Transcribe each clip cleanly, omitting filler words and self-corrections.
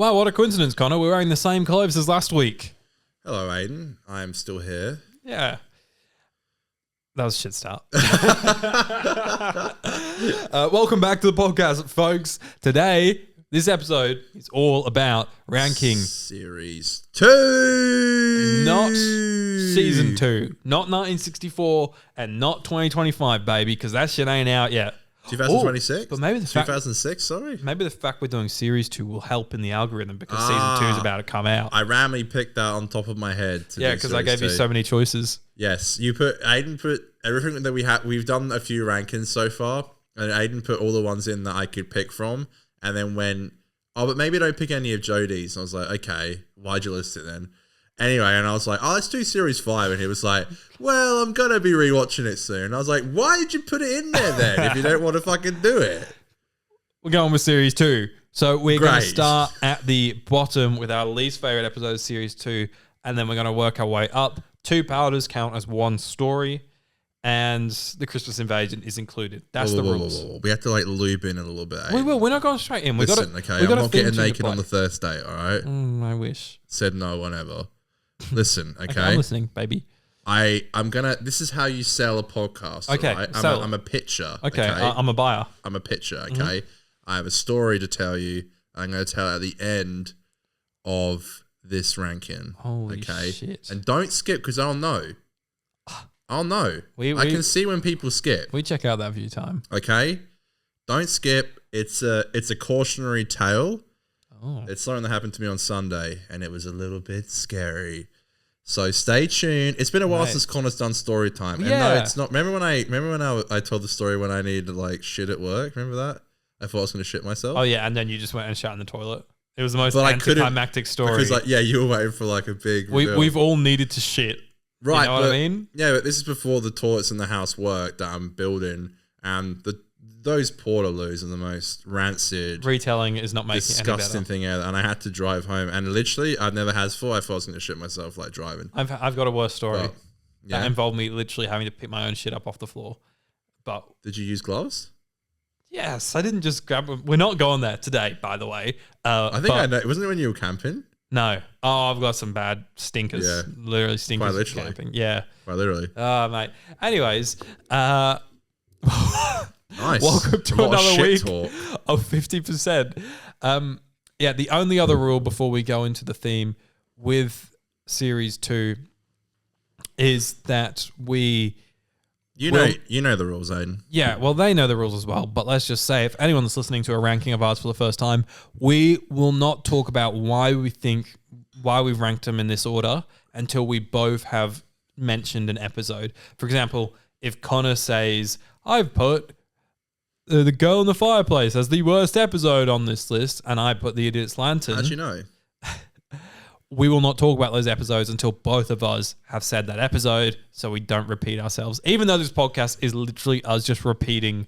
Wow, what a coincidence, Connor. We're wearing the same clothes as last week. Hello, Aiden. I am still here. Yeah. That was a shit start. Welcome back to the podcast, folks. Today, this episode is all about ranking Series 2. Not Season 2. Not 1964 and not 2025, baby, because that shit ain't out yet. 2026? But maybe the 2006, sorry? Maybe the fact we're doing Series 2 will help in the algorithm because Season 2 is about to come out. I randomly picked that on top of my head. Yeah, because I gave you so many choices. Yes, Aiden put everything that we've done a few rankings so far, and Aiden put all the ones in that I could pick from, and then went, oh, but maybe don't pick any of Jodie's. And I was like, okay, why'd you list it then? Anyway, and I was like, oh, let's do Series 5. And he was like, well, I'm going to be rewatching it soon. And I was like, why did you put it in there then if you don't want to fucking do it? We're going with Series 2. So we're going to start at the bottom with our least favorite episode of Series 2. And then we're going to work our way up. 2 powders count as one story. And the Christmas invasion is incled. That's the rules. We have to like lube in a little bit. We will. We're not going straight in. Listen, okay, I'm not getting naked on the Thursday, all right? I wish. Said no one ever. Listen, okay? I'm listening, baby. I'm gonna. This is how you sell a podcast. Okay, right? I'm a pitcher. Okay, I'm a buyer. I'm a pitcher. Okay, I have a story to tell you. I'm gonna tell it at the end of this ranking. Holy shit! And don't skip because I'll know. I'll know. I can see when people skip. We check out that view time. Okay, don't skip. It's a cautionary tale. Oh. It's something that happened to me on Sunday, and it was a little bit scary. So stay tuned. It's been a while since Connor's done story time. Yeah. And no, it's not. Remember when I told the story when I needed like shit at work? Remember that? I thought I was going to shit myself. Oh yeah, and then you just went and shot in the toilet. It was the most anticlimactic story. Because like, yeah, you were waiting for like a big reveal. We've all needed to shit. Right. You know what I mean? Yeah, but this is before the toilets in the house work that I'm building, and those portaloos are the most rancid. Retelling is not making it any better. Disgusting thing ever. And I had to drive home. And literally, I've never had before. I thought I was going to shit myself like driving. I've got a worse story that involved me literally having to pick my own shit up off the floor. But did you use gloves? Yes, I didn't just grab them. We're not going there today, by the way. I think I know. Wasn't it when you were camping? No. Oh, I've got some bad stinkers. Yeah. Literally stinkers. Quite literally. Camping. Yeah. Quite literally. Oh, mate. Anyways, nice. Welcome to another week of 50%. Yeah, the only other rule before we go into the theme with Series 2 is that we... You know the rules, Aiden. Yeah, well, they know the rules as well. But let's just say, if anyone that's listening to a ranking of ours for the first time, we will not talk about why we've ranked them in this order until we both have mentioned an episode. For example, if Connor says, I've put The Girl in the Fireplace as the worst episode on this list, and I put The Idiot's Lantern. How'd you know? We will not talk about those episodes until both of us have said that episode, so we don't repeat ourselves. Even though this podcast is literally us just repeating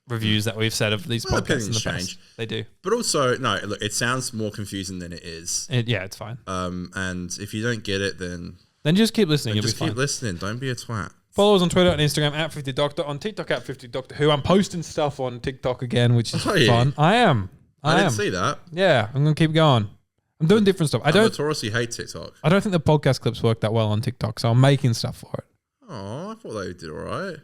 reviews that we've said of these podcasts in the past. They do. But also, no, look, it sounds more confusing than it is. Yeah, it's fine. And if you don't get it, then just keep listening. Just keep listening. Don't be a twat. Follow us on Twitter and Instagram at 50Doctor, on TikTok at 50Doctor Who. I'm posting stuff on TikTok again, which is fun. I am. I didn't see that. Yeah, I'm going to keep going. I'm doing different stuff. I notoriously hate TikTok. I don't think the podcast clips work that well on TikTok, so I'm making stuff for it. Oh, I thought they did all right.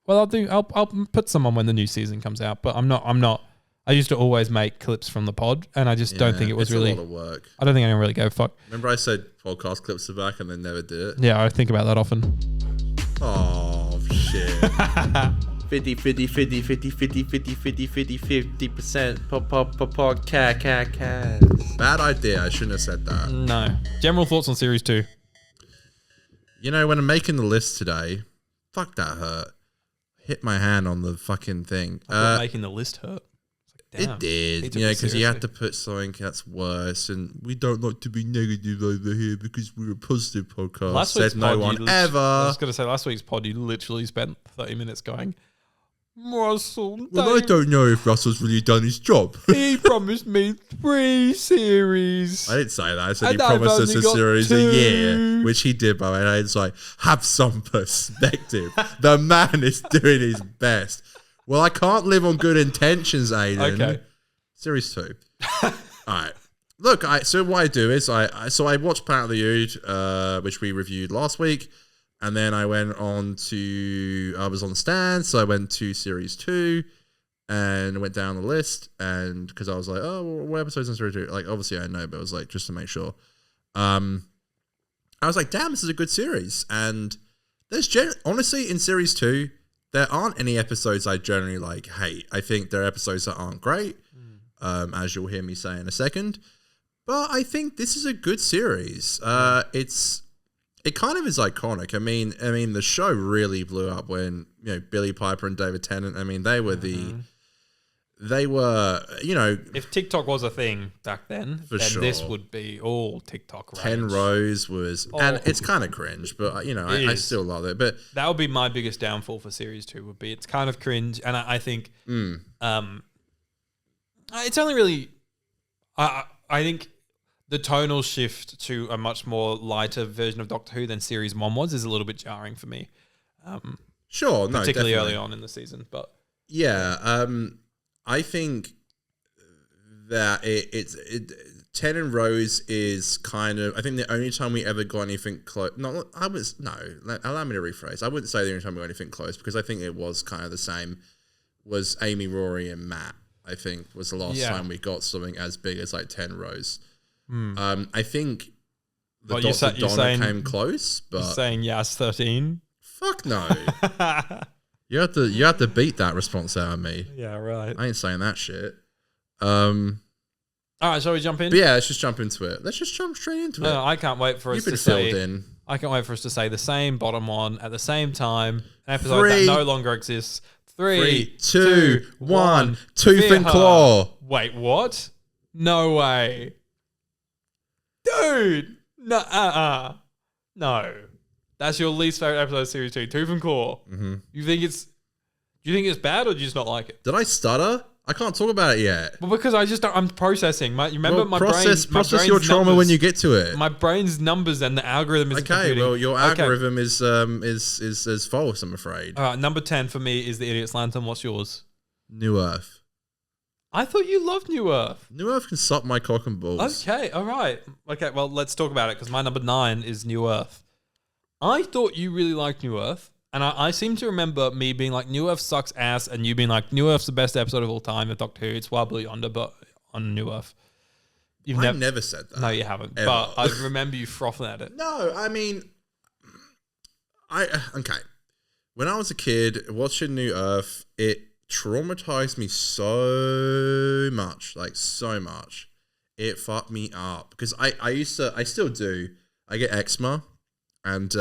Well, I'll put some on when the new season comes out, but I'm not. I used to always make clips from the pod, and I just don't think it was really a lot of work. I don't think anyone really gave a fuck. Remember I said podcast clips are back and they never did it? Yeah, I think about that often. Oh, shit. 50, 50, 50, 50, 50, 50, 50, 50, 50%. Podcast. Bad idea. I shouldn't have said that. No. General thoughts on Series 2? You know, when I'm making the list today, fuck that hurt. Hit my hand on the fucking thing. Making the list hurt. It did. Yeah, because you had to put something that's worse. And we don't like to be negative over here because we're a positive podcast. Last week's no one ever. I was going to say, last week's pod, you literally spent 30 minutes going, Russell. Well, I don't know if Russell's really done his job. He promised me 3 series. I didn't say that. I said he promised us a series 2. A year, which he did, by the way. And I was like, have some perspective. The man is doing his best. Well, I can't live on good intentions, Aiden. Okay. Series 2. All right. look, so what I do is I watched Planet of the Ood, which we reviewed last week, and then I went on to I was on Stan, so I went to series 2, and went down the list, and because I was like, oh, what episodes on series 2? Like, obviously I know, but I was like, just to make sure. I was like, damn, this is a good series, and there's honestly in series 2, there aren't any episodes I generally like hate. I think there are episodes that aren't great, as you'll hear me say in a second. But I think this is a good series. It kind of is iconic. I mean, the show really blew up when Billie Piper and David Tennant. I mean, they were if TikTok was a thing back then, then this would be all TikTok range. Penrose was, and it's kind of cringe, but I still love it. But that would be my biggest downfall for series 2. Would be it's kind of cringe, and I think, it's only really, I think the tonal shift to a much more lighter version of Doctor Who than series 1 was is a little bit jarring for me. Sure, no, particularly definitely. early on in the season, but yeah, I think that Ten and Rose is kind of, I think the only time we ever got anything close. Allow me to rephrase. I wouldn't say the only time we got anything close, because I think it was kind of the same. Was Amy, Rory, and Matt? I think was the last time we got something as big as like Ten Rose. I think the Dr. Donna came close, but you're saying Yas 13. Fuck no. You have to beat that response out of me. Yeah, right. I ain't saying that shit. All right, shall we jump in? But yeah, let's just jump into it. Let's just jump straight into it. No, I can't wait for us to say. I can't wait for us to say the same bottom one at the same time. An episode that no longer exists. 3, 2, 1. Tooth and Claw. Wait, what? No way, dude. No, no. That's your least favorite episode of series 2, Tooth and Claw. Mm-hmm. Do you think it's bad, or do you just not like it? Did I stutter? I can't talk about it yet. Well, because I'm processing. You remember my process brain's your trauma numbers, when you get to it. My brain's numbers and the algorithm is computing. Well, your algorithm is false, I'm afraid. All right, number 10 for me is The Idiot's Lantern. What's yours? New Earth. I thought you loved New Earth. New Earth can suck my cock and balls. Okay, all right. Okay, well, let's talk about it, because my number 9 is New Earth. I thought you really liked New Earth, and I seem to remember me being like, New Earth sucks ass, and you being like, New Earth's the best episode of all time of Doctor Who. It's Wild Blue Yonder, but on New Earth. I've never said that. No, you haven't. Ever. But I remember you frothing at it. No, I mean, okay. When I was a kid, watching New Earth, it traumatized me so much, like so much. It fucked me up, because I still do. I get eczema. And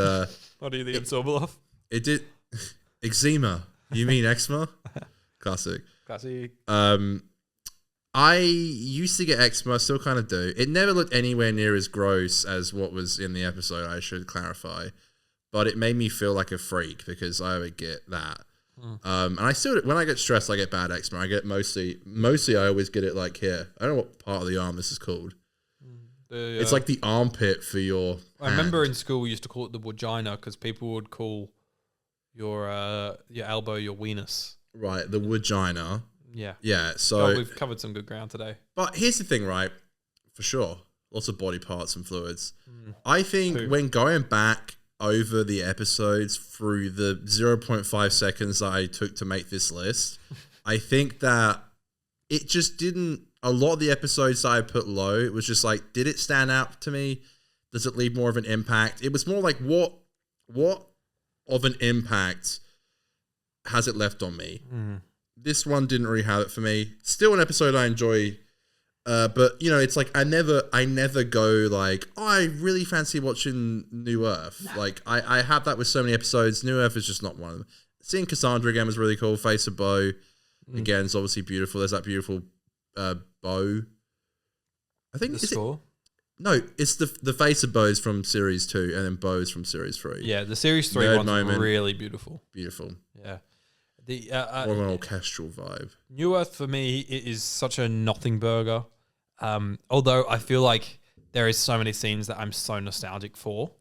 what are you, the Absorbaloff? It did eczema. You mean eczema? Classic. I used to get eczema, still kind of do. It never looked anywhere near as gross as what was in the episode, I should clarify. But it made me feel like a freak, because I would get that. And I still, when I get stressed, I get bad eczema. I get mostly I always get it like here. I don't know what part of the arm this is called. It's like the armpit for your I remember in school we used to call it the vagina, because people would call your elbow your weenus. Right, the vagina. Yeah. Yeah, so we've covered some good ground today. But here's the thing, right? For sure. Lots of body parts and fluids. I think when going back over the episodes through the 0.5 seconds that I took to make this list, I think that it just didn't. A lot of the episodes that I put low, it was just like, did it stand out to me? Does it leave more of an impact? It was more like, what of an impact has it left on me? This one didn't really have it for me. Still an episode I enjoy, but it's like I never go like, oh, I really fancy watching New Earth. No. Like I have that with so many episodes. New Earth is just not one of them. Seeing Cassandra again was really cool. Face of Bo again is obviously beautiful. There's that beautiful bow. I think the score. No, it's the face of Bo's from series 2, and then Bo's from series 3. Yeah, the series 3 one's really beautiful. Beautiful. Yeah. The more of an orchestral vibe. New Earth for me is such a nothing burger. Although I feel like there is so many scenes that I'm so nostalgic for,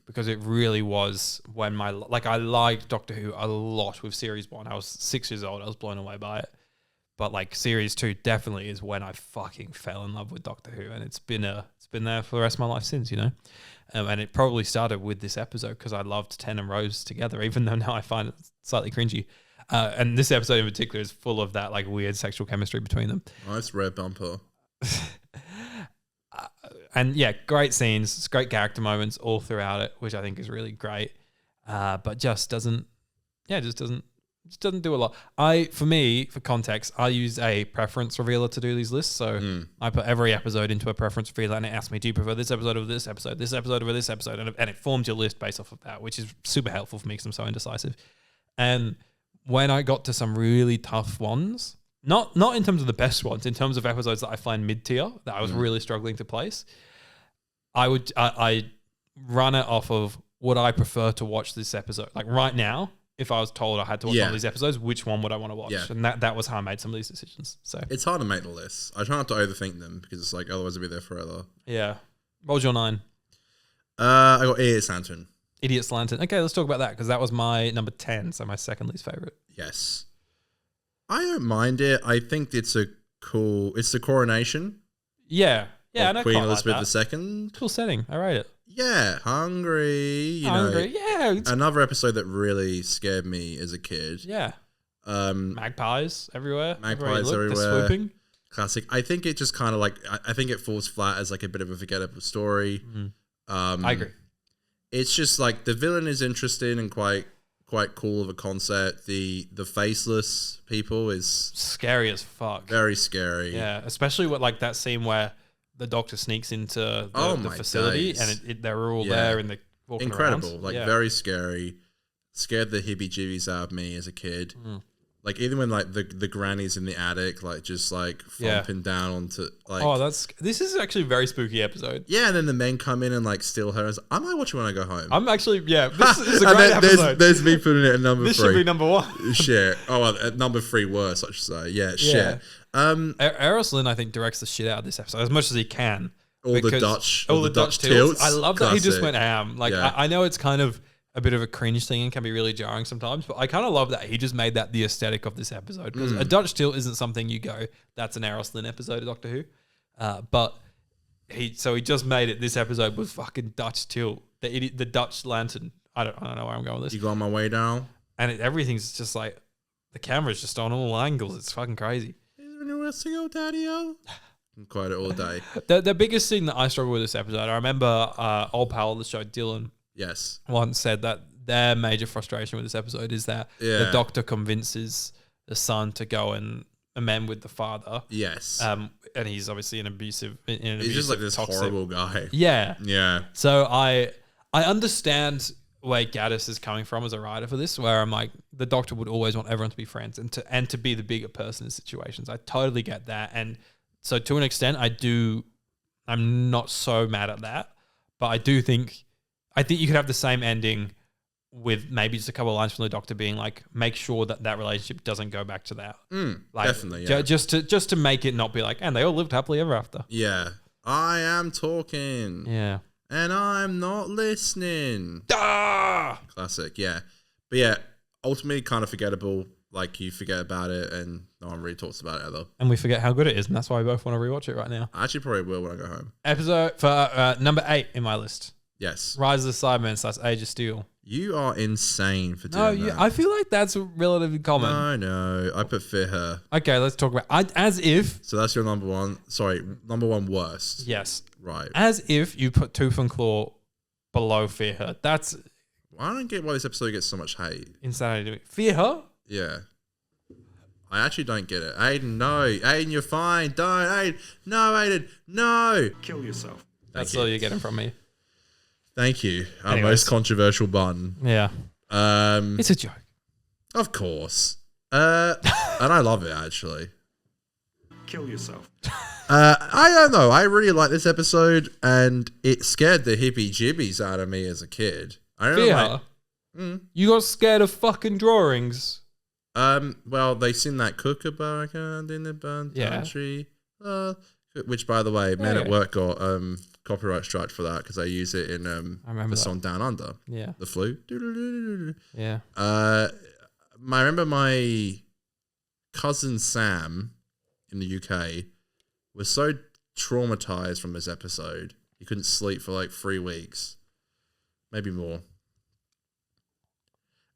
because it really was when I liked Doctor Who a lot with series 1. I was 6 years old. I was blown away by it. But like series 2 definitely is when I fucking fell in love with Doctor Who, and it's been there for the rest of my life since, you know. And it probably started with this episode because I loved Ten and Rose together, even though now I find it slightly cringy. And this episode in particular is full of that like weird sexual chemistry between them. Nice red bumper. And yeah, great scenes, great character moments all throughout it, which I think is really great. But just doesn't do a lot. For context, I use a preference revealer to do these lists. So I put every episode into a preference revealer and it asks me, do you prefer this episode over this episode over this episode? And it forms your list based off of that, which is super helpful for me because I'm so indecisive. And when I got to some really tough ones, not in terms of the best ones, in terms of episodes that I find mid-tier, that I was really struggling to place, I run it off of, would I prefer to watch this episode? Like right now, if I was told I had to watch one of these episodes, which one would I want to watch? Yeah. And that was how I made some of these decisions. So it's hard to make the list. I try not to overthink them because it's like otherwise I'll be there forever. Yeah. What was your 9? I got Idiot's Lantern. Idiot's Lantern. Okay, let's talk about that because that was my number 10, so my second least favorite. Yes. I don't mind it. I think it's the coronation. Yeah. Yeah, I know. Queen Elizabeth II. Cool setting. I rate it. Yeah, hungry. You know, yeah. Another episode that really scared me as a kid. Yeah. Magpies everywhere. Magpies everywhere. They're swooping. Classic. I think it just kind of like, I think it falls flat as like a bit of a forgettable story. I agree. It's just like the villain is interesting and quite cool of a concept. The faceless people is scary as fuck. Very scary. Yeah, especially with like that scene where the Doctor sneaks into the facility and they're all there and they're walking incredible, around. Like very scary. Scared the heebie-jeebies out of me as a kid. Like even when like the granny's in the attic, like just like thumping down onto like. This is actually a very spooky episode. Yeah, and then the men come in and like steal her. I might watch it when I go home. I'm actually this is a great episode. There's me putting it at number 3. This should be number 1. Shit. Oh, well, at number 3 worse, I should say. Yeah, shit. Errol Lynn, I think, directs the shit out of this episode as much as he can. All the Dutch tilts. I love that he just went ham. Like Yeah. I know it's kind of a bit of a cringe thing and can be really jarring sometimes, but I kind of love that he just made that the aesthetic of this episode because a Dutch tilt isn't something you go, that's an Errol Lynn episode of Doctor Who, but he just made it. This episode was fucking Dutch tilt, the Dutch lantern. I don't know where I'm going with this. You got my way down, and everything's just like the camera's just on all angles. It's fucking crazy. Quite it all day. The biggest thing that I struggle with this episode, I remember old pal of the show, Dylan, once said that their major frustration with this episode is that the Doctor convinces the son to go and amend with the father. Yes. And he's obviously he's just like this toxic, horrible guy. Yeah. Yeah. So I understand where Gaddis is coming from as a writer for this, where I'm like, the Doctor would always want everyone to be friends and to be the bigger person in situations. I totally get that. And so to an extent, I'm not so mad at that, but I think you could have the same ending with maybe just a couple of lines from the Doctor being like, make sure that relationship doesn't go back to that. Like, definitely, yeah. Just to make it not be like, and they all lived happily ever after. Yeah. I am talking. Yeah. And I'm not listening. Ah! Classic, yeah. But yeah, ultimately kind of forgettable. Like you forget about it and no one really talks about it ever. And we forget how good it is, and that's why we both want to rewatch it right now. I actually probably will when I go home. Episode for number 8 in my list. Yes. Rise of the Cybermen / Age of Steel. You are insane for doing that. I feel like that's relatively common. No. I put Fear Her. Okay, let's talk about as if. So that's your number 1. Sorry, number 1 worst. Yes. Right. As if you put Tooth and Claw below Fear Her. That's. I don't get why this episode gets so much hate. Insanity. Fear Her? Yeah. I actually don't get it. Aiden, no. Aiden, you're fine. Don't. Aiden. No, Aiden. No. Kill yourself. That's all you're getting from me. Thank you. Our most controversial button. Yeah. It's a joke. Of course. And I love it, actually. Kill yourself. I don't know. I really like this episode, and it scared the hippie-jibbies out of me as a kid. I don't know. You got scared of fucking drawings. Well, they sing that Kookaburra in the burnt tree. Which, by the way, Men at Work got copyright strike for that because they use it in the song Down Under. Yeah. The Flu. Yeah. I remember my cousin Sam in the UK was so traumatized from this episode, he couldn't sleep for like 3 weeks, maybe more.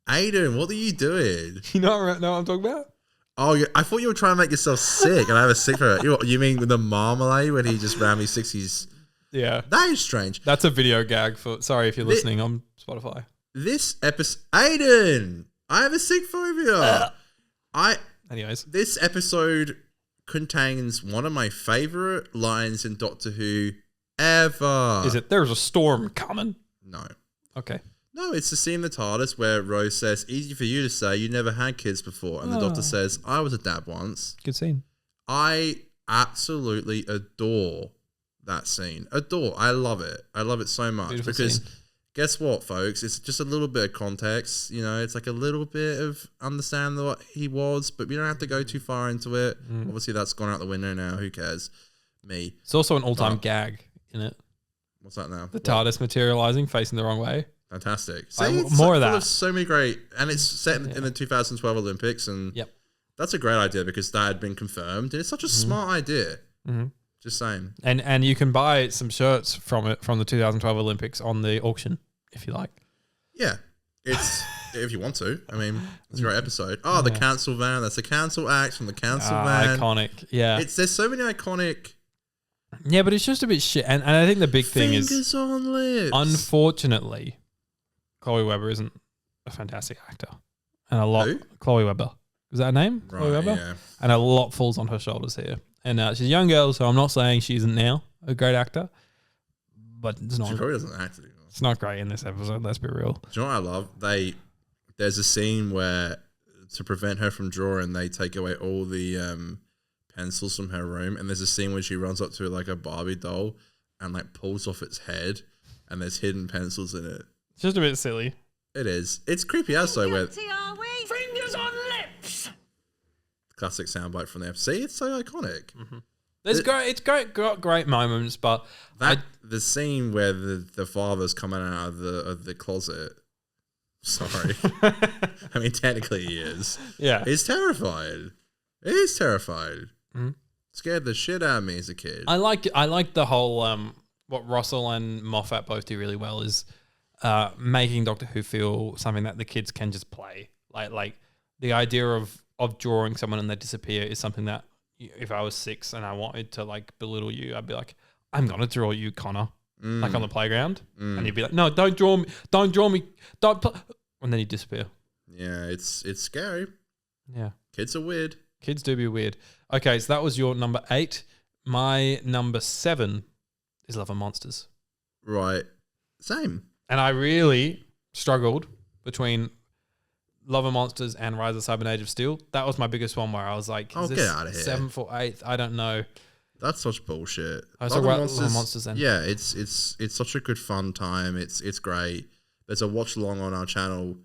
Aiden, what are you doing? You know what I'm talking about? Oh, I thought you were trying to make yourself sick, and I have a sick for it. You mean the marmalade when he just ran me 60s? Yeah. That is strange. That's a video gag for. Sorry if you're listening on Spotify. This episode, Aiden, I have a sick phobia. Anyways, This episode contains one of my favorite lines in Doctor Who ever. is it? There's a storm coming. No. Okay. No, it's the scene in the TARDIS where Rose says, "Easy for you to say, you never had kids before." And the Doctor says, "I was a dad once." Good scene. I absolutely adore that scene. Adore. I love it. I love it so much. Beautiful because scene. guess what, folks? It's just a little bit of context. You know, it's like a little bit of understanding what he was, but we don't have to go too far into it. Obviously, that's gone out the window now. Who cares? Me. It's also an all-time gag in it. What's that now? The TARDIS materializing, facing the wrong way. Fantastic. I See, want it's more like of full that. So many great, and it's set in the 2012 Olympics, and Yep. that's a great idea because that had been confirmed. And it's such a smart idea. Just saying. And you can buy some shirts from it from the 2012 Olympics on the auction if you like. Yeah, it's if you want to. I mean, it's a great episode. Oh, the council van. That's the council act from the council van. Iconic. Yeah. There's so many iconic. Yeah, but it's just a bit shit. And I think the big thing is, Fingers on lips. unfortunately, Chloe Webber isn't a fantastic actor. And a lot. Who? Chloe Webber. Is that her name? Chloe Right, Webber? yeah. And a lot falls on her shoulders here. And she's a young girl, so I'm not saying she isn't now a great actor. But it's She not, probably doesn't act anymore. it's not great in this episode, let's be real. Do you know what I love? There's a scene where to prevent her from drawing, they take away all the pencils from her room, and there's a scene where she runs up to like a Barbie doll and like pulls off its head, and there's hidden pencils in it. It's just a bit silly. It is. It's creepy as though where Are we? Fingers on lips. classic soundbite from the FC. It's so iconic. It's got great moments, but The scene where the father's coming out of the closet. Sorry, I mean technically he is. yeah. He's terrified. He is terrified. Scared the shit out of me as a kid. I like the whole what Russell and Moffat both do really well is making Doctor Who feel something that the kids can just play. Like the idea of drawing someone and they disappear is something that if I was 6 and I wanted to like belittle you, I'd be like, I'm gonna draw you, Connor, like on the playground, and you'd be like, no, don't draw me, and then you disappear. Yeah, it's scary. Yeah, Kids are weird. kids do be weird. Okay, so that was your number 8. My number 7 is Love and Monsters. Right. Same. And I really struggled between Love and Monsters and Rise of Cybermen Age of Steel. That was my biggest one where I was like, Oh, is get this outta here. 7th or 8th? I don't know. That's such bullshit. I was talking about Love and Monsters then. Yeah, it's such a good fun time. It's great. There's a watch along on our channel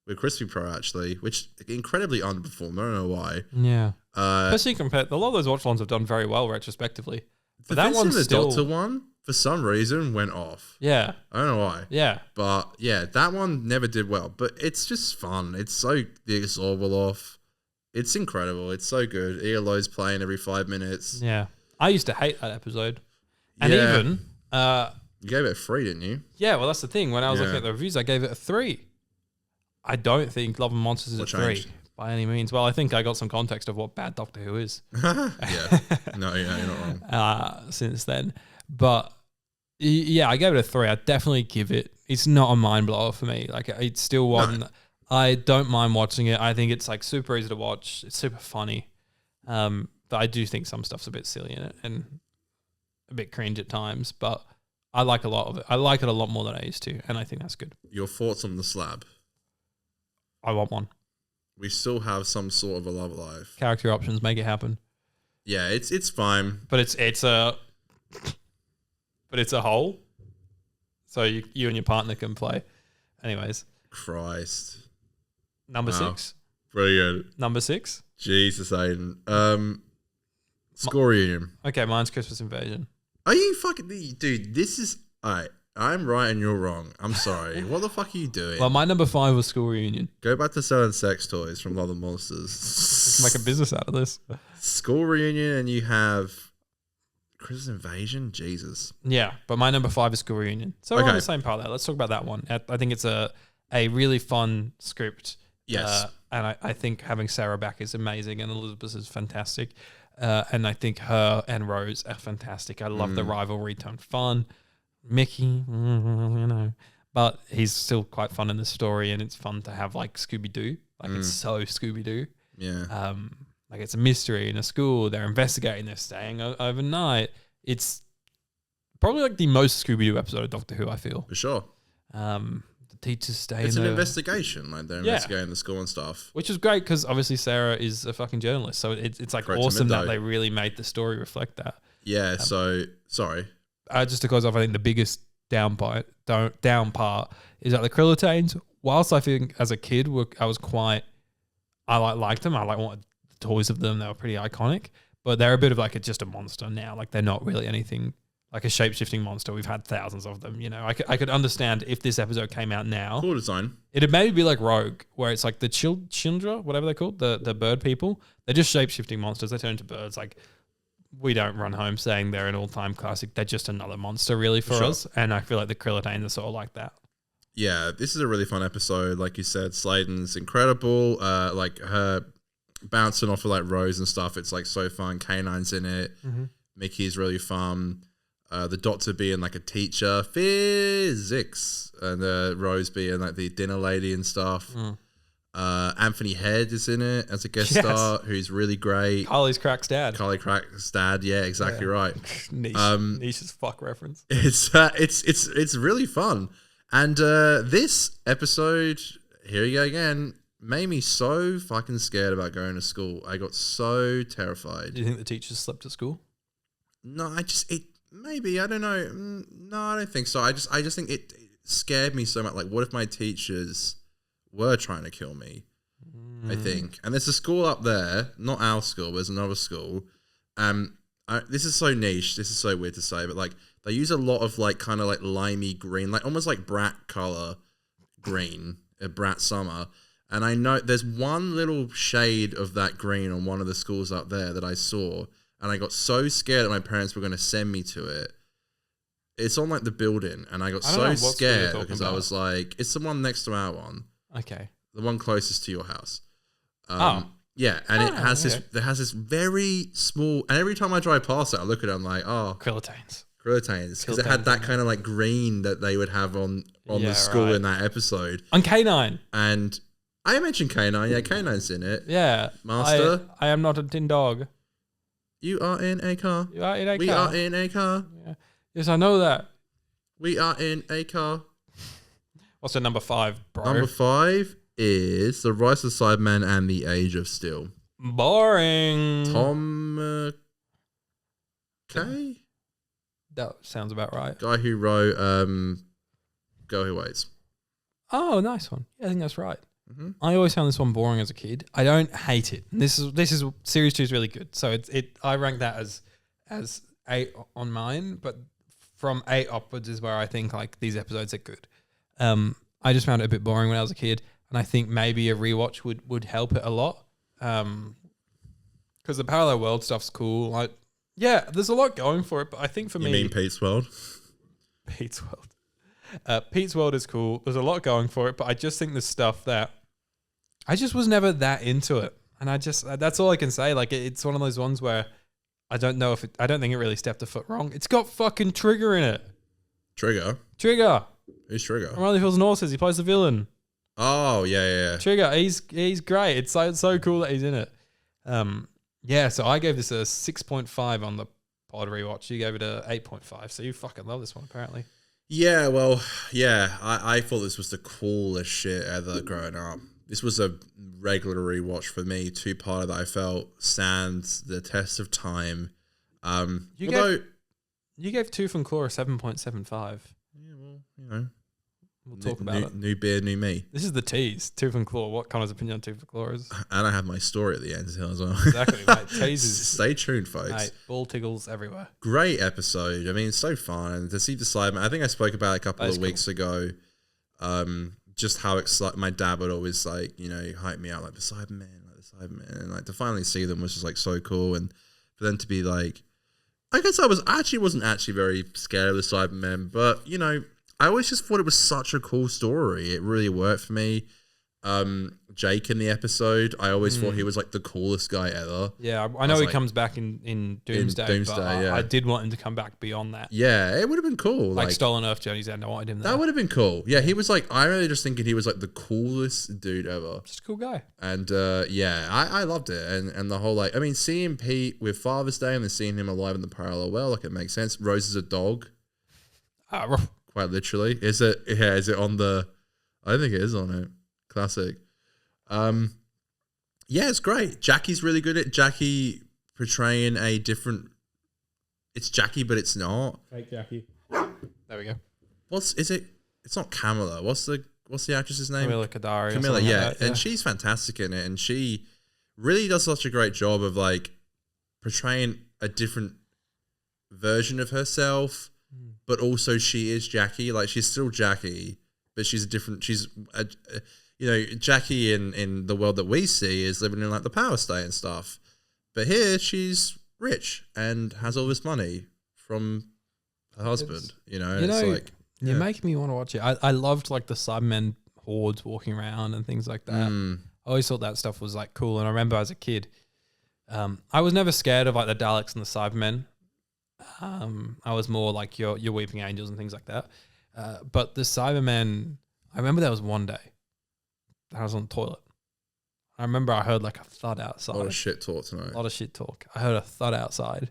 with Crispy Pro actually, which incredibly underperformed. I don't know why. Yeah. Uh, Especially compared, a lot of those watch ones have done very well retrospectively. the But that Vincent one's the still, Doctor one for some reason went off. yeah, I don't know why. yeah. But yeah, that one never did well. But it's just fun. It's so the Exorbiloff. It's incredible. It's so good. ELO's playing every 5 minutes. Yeah. I used to hate that episode. And Yeah. even, You gave it a 3, didn't you? yeah, well, that's the thing. When I was Yeah. looking at the reviews, I gave it a 3. I don't think Love and Monsters is What a 3 changed? by any means. Well, I think I got some context of what bad Doctor Who is Yeah. No, yeah, you're not wrong. since then. But yeah, I gave it a 3. I'd definitely give it. It's not a mind blower for me. Like it's still one. I don't mind watching it. I think it's like super easy to watch. It's super funny. But I do think some stuff's a bit silly in it and a bit cringe at times. But I like a lot of it. I like it a lot more than I used to, and I think that's good. Your thoughts on the slab? I want one. We still have some sort of a love life. Character options, make it happen. Yeah, it's fine. But it's a hole. So you and your partner can play. Anyways, Christ. number Wow. 6. Brilliant. Number 6. Jesus, Aiden. Score reunion. Okay, mine's Christmas Invasion. Are you fucking dude? This is alright. I'm right and you're wrong. I'm sorry. What the fuck are you doing? Well, my number 5 was School Reunion. Go back to selling sex toys from Love and I Monsters. can make a business out of this. School Reunion, and you have Chris's Invasion. Jesus. Yeah, but my number 5 is School Reunion. So we're on Okay. the same part there. Let's talk about that one. I think it's a really fun script. Yes. And I think having Sarah back is amazing, and Elizabeth is fantastic. And I think her and Rose are fantastic. I love the rivalry tone fun. Mickey, you know, but he's still quite fun in the story, and it's fun to have like Scooby-Doo. Like it's so Scooby-Doo. Yeah. Like it's a mystery in a school. They're investigating. They're staying overnight. It's probably like the most Scooby-Doo episode of Doctor Who, I feel. For sure. The teachers stay It's in an the- investigation. Like they're investigating the school and stuff. Which is great because obviously Sarah is a fucking journalist. So it's like Correct, awesome that Mindo. they really made the story reflect that. Yeah. So sorry. Just to close off, I think the biggest down part is that the Krillitanes, whilst I think as a kid, I liked them. I wanted the toys of them. They were pretty iconic, but they're a bit of like just a monster now. Like they're not really anything like a shape-shifting monster. We've had thousands of them, you know. I could understand if this episode came out now. Cool design. It'd maybe be like Rogue, where it's like the Childra, whatever they're called, the bird people. They're just shape-shifting monsters. They turn into birds. Like, we don't run home saying they're an all-time classic. They're just another monster, really, for us. And I feel like the Krillitanes are sort of like that. Yeah, this is a really fun episode. Like you said, Sladen's incredible. Like her bouncing off of like Rose and stuff. It's like so fun. K9's in it. Mickey's really fun. The Doctor being like a teacher, physics, and Rose being like the dinner lady and stuff. Anthony Head is in it as a guest star, who's really great. Carly's Crack's dad. Carly Crack's dad, yeah, exactly right. Niche as fuck reference. It's really fun, and this episode, here you go again, made me so fucking scared about going to school. I got so terrified. Do you think the teachers slept at school? No, maybe I don't know. No, I don't think so. I just think it scared me so much. Like, what if my teachers were trying to kill me? I think, and there's a school up there, not our school, but there's another school. This is so niche. This is so weird to say, but like they use a lot of like kind of like limey green, like almost like brat color green, a brat summer. And I know there's one little shade of that green on one of the schools up there that I saw, and I got so scared that my parents were going to send me to it. It's on like the building, and I got I don't know so what school you're scared talking because I about. was like, it's the one next to our one, Okay. the one closest to your house. Yeah, and it has this very small, and every time I drive past it, I look at it, I'm like, oh, Krillitanes. Krillitanes, because it had that kind of like green that they would have on the school right. in that episode. On K9. And I mentioned K9, yeah, K9's in it. Yeah. Master? I am not a tin dog. You are in a car. You are in a We car. are in a car. Yeah. Yes, I know that. We are in a car. What's the number 5, bro? Number 5 is The Rise of the Cybermen and the Age of Steel. Boring. Tom K? That sounds about right. Guy who wrote Girl Who Waits. Oh, nice one. Yeah, I think that's right. I always found this one boring as a kid. I don't hate it. This is series 2 is really good. So I rank that as 8 on mine, but from 8 upwards is where I think like these episodes are good. I just found it a bit boring when I was a kid, and I think maybe a rewatch would help it a lot. Because the parallel world stuff's cool. Like, yeah, there's a lot going for it, but I think for You me, mean Pete's World? Pete's World. Pete's World is cool. There's a lot going for it, but I just think there's stuff that I just was never that into it. And that's all I can say. Like, it's one of those ones where I don't know I don't think it really stepped a foot wrong. It's got fucking Trigger in it. Trigger? Trigger. Who's Trigger? Riley Hills Norses. He plays the villain. Oh, yeah. Trigger. He's great. It's so cool that he's in it. Yeah, so I gave this a 6.5 on the pod rewatch. You gave it a 8.5. So you fucking love this one, apparently. Yeah, well, yeah. I thought this was the coolest shit ever growing up. This was a regular rewatch for me. 2-parter that I felt stands the test of time. You gave Tooth and Claw a 7.75. Yeah, well, you know. We'll talk about it. New beer, new me. This is the tease. Tooth and Claw. What Connor's opinion on Tooth and Claw is? And I have my story at the end as well. Exactly, mate. Teases. Stay tuned, folks. Mate, ball tickles everywhere. Great episode. I mean, it's so fun. And to see the Cybermen, I think I spoke about it a couple of weeks ago. Just how excited my dad would always like, hype me out like the Cybermen, and like to finally see them was just like so cool. And for them to be like, I guess I wasn't actually very scared of the Cybermen, but I always just thought it was such a cool story. It really worked for me. Jake in the episode, I always thought he was like the coolest guy ever. Yeah, I know he comes back in Doomsday, but I did want him to come back beyond that. Yeah, it would have been cool. Like Stolen Earth Journey's End, I wanted him there. That would have been cool. Yeah, he was like, I really just thinking he was like the coolest dude ever. Just a cool guy. And I loved it. And the whole like, I mean, seeing Pete with Father's Day and then seeing him alive in the parallel world, like it makes sense. Rose is a dog. Quite literally. Is it on the, I think it is on it. Classic. Yeah, it's great. Jackie's really good at Jackie portraying a different. It's Jackie, but it's not. Fake Jackie. There we go. It's not Kamala. What's the actress's name? Camilla Kadari. Camilla, yeah. Like that, And she's fantastic in it, and she really does such a great job of like portraying a different version of herself, but also she is Jackie. Like she's still Jackie, but she's a different. Jackie in the world that we see is living in like the power state and stuff. But here she's rich and has all this money from her husband. It's like you make me want to watch it. I loved like the Cybermen hordes walking around and things like that. I always thought that stuff was like cool. And I remember as a kid, I was never scared of like the Daleks and the Cybermen. I was more like your Weeping Angels and things like that. But the Cybermen, I remember there was one day I was on the toilet. I remember I heard like a thud outside. A lot of shit talk tonight. A lot of shit talk. I heard a thud outside.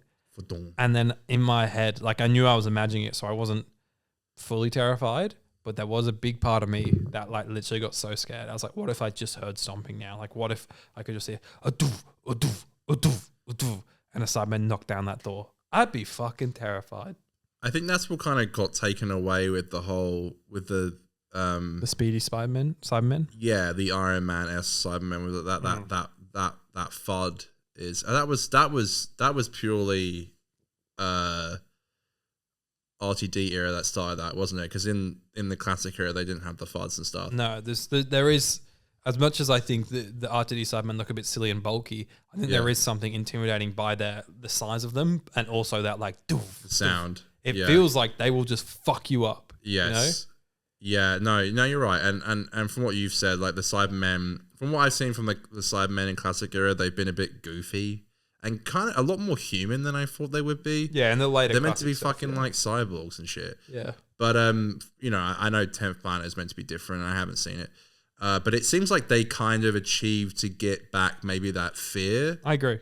And then in my head, like I knew I was imagining it, so I wasn't fully terrified, but there was a big part of me that like literally got so scared. I was like, what if I just heard stomping now? Like what if I could just hear a doof, a doof, a doof, a doof, and a Cyberman knock down that door? I'd be fucking terrified. I think that's what kind of got taken away with the speedy Cybermen. Yeah, the Iron Man-esque Cybermen with that FUD is that was purely RTD era that started that, wasn't it? Because in the classic era they didn't have the FUDs and stuff. No, there is, as much as I think the RTD Cybermen look a bit silly and bulky, I think there is something intimidating by the size of them and also that like doof, sound. Doof. It feels like they will just fuck you up. Yes. Yeah, no, you're right. And from what you've said, like the Cybermen, from what I've seen from the Cybermen in classic era, they've been a bit goofy and kind of a lot more human than I thought they would be. Yeah, and the later they're meant to be fucking like cyborgs and shit. Yeah. But I know 10th Planet is meant to be different. And I haven't seen it. But it seems like they kind of achieved to get back maybe that fear. I agree.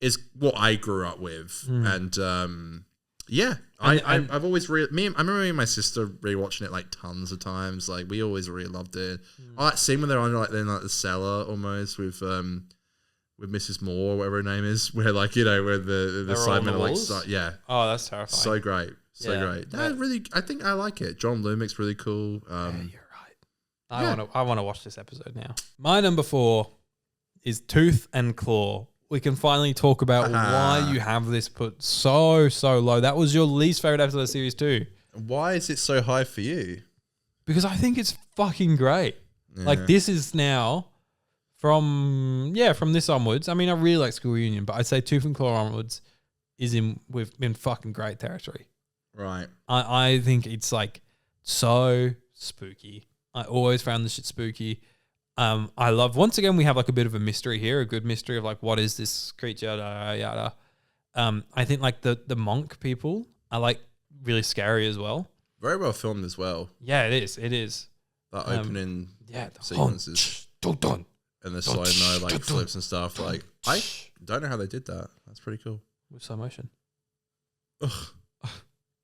Is what I grew up with. And yeah, I've always I remember me and my sister rewatching it like tons of times. Like we always really loved it. I like seeing when they're on like the cellar almost with Mrs. Moore, whatever her name is, where like where the Cybermen are like yeah. Oh, that's terrifying. So great, great. That really, I think I like it. John Lumick's really cool. Yeah, you're right. I want to watch this episode now. My number 4 is Tooth and Claw. We can finally talk about why you have this put so low. That was your least favorite episode of the series too. Why is it so high for you? Because I think it's fucking great. Yeah. Like this is now from this onwards. I mean, I really like School Reunion, but I'd say Tooth and Claw onwards we've been fucking great territory. Right. I think it's like so spooky. I always found this shit spooky. I love, once again, we have like a bit of a mystery here, a good mystery of like, what is this creature, yada, yada. I think like the monk people are like really scary as well. Very well filmed as well. Yeah, it is. That opening sequences. And the slow-mo like flips and stuff. Like, I don't know how they did that. That's pretty cool. With slow motion.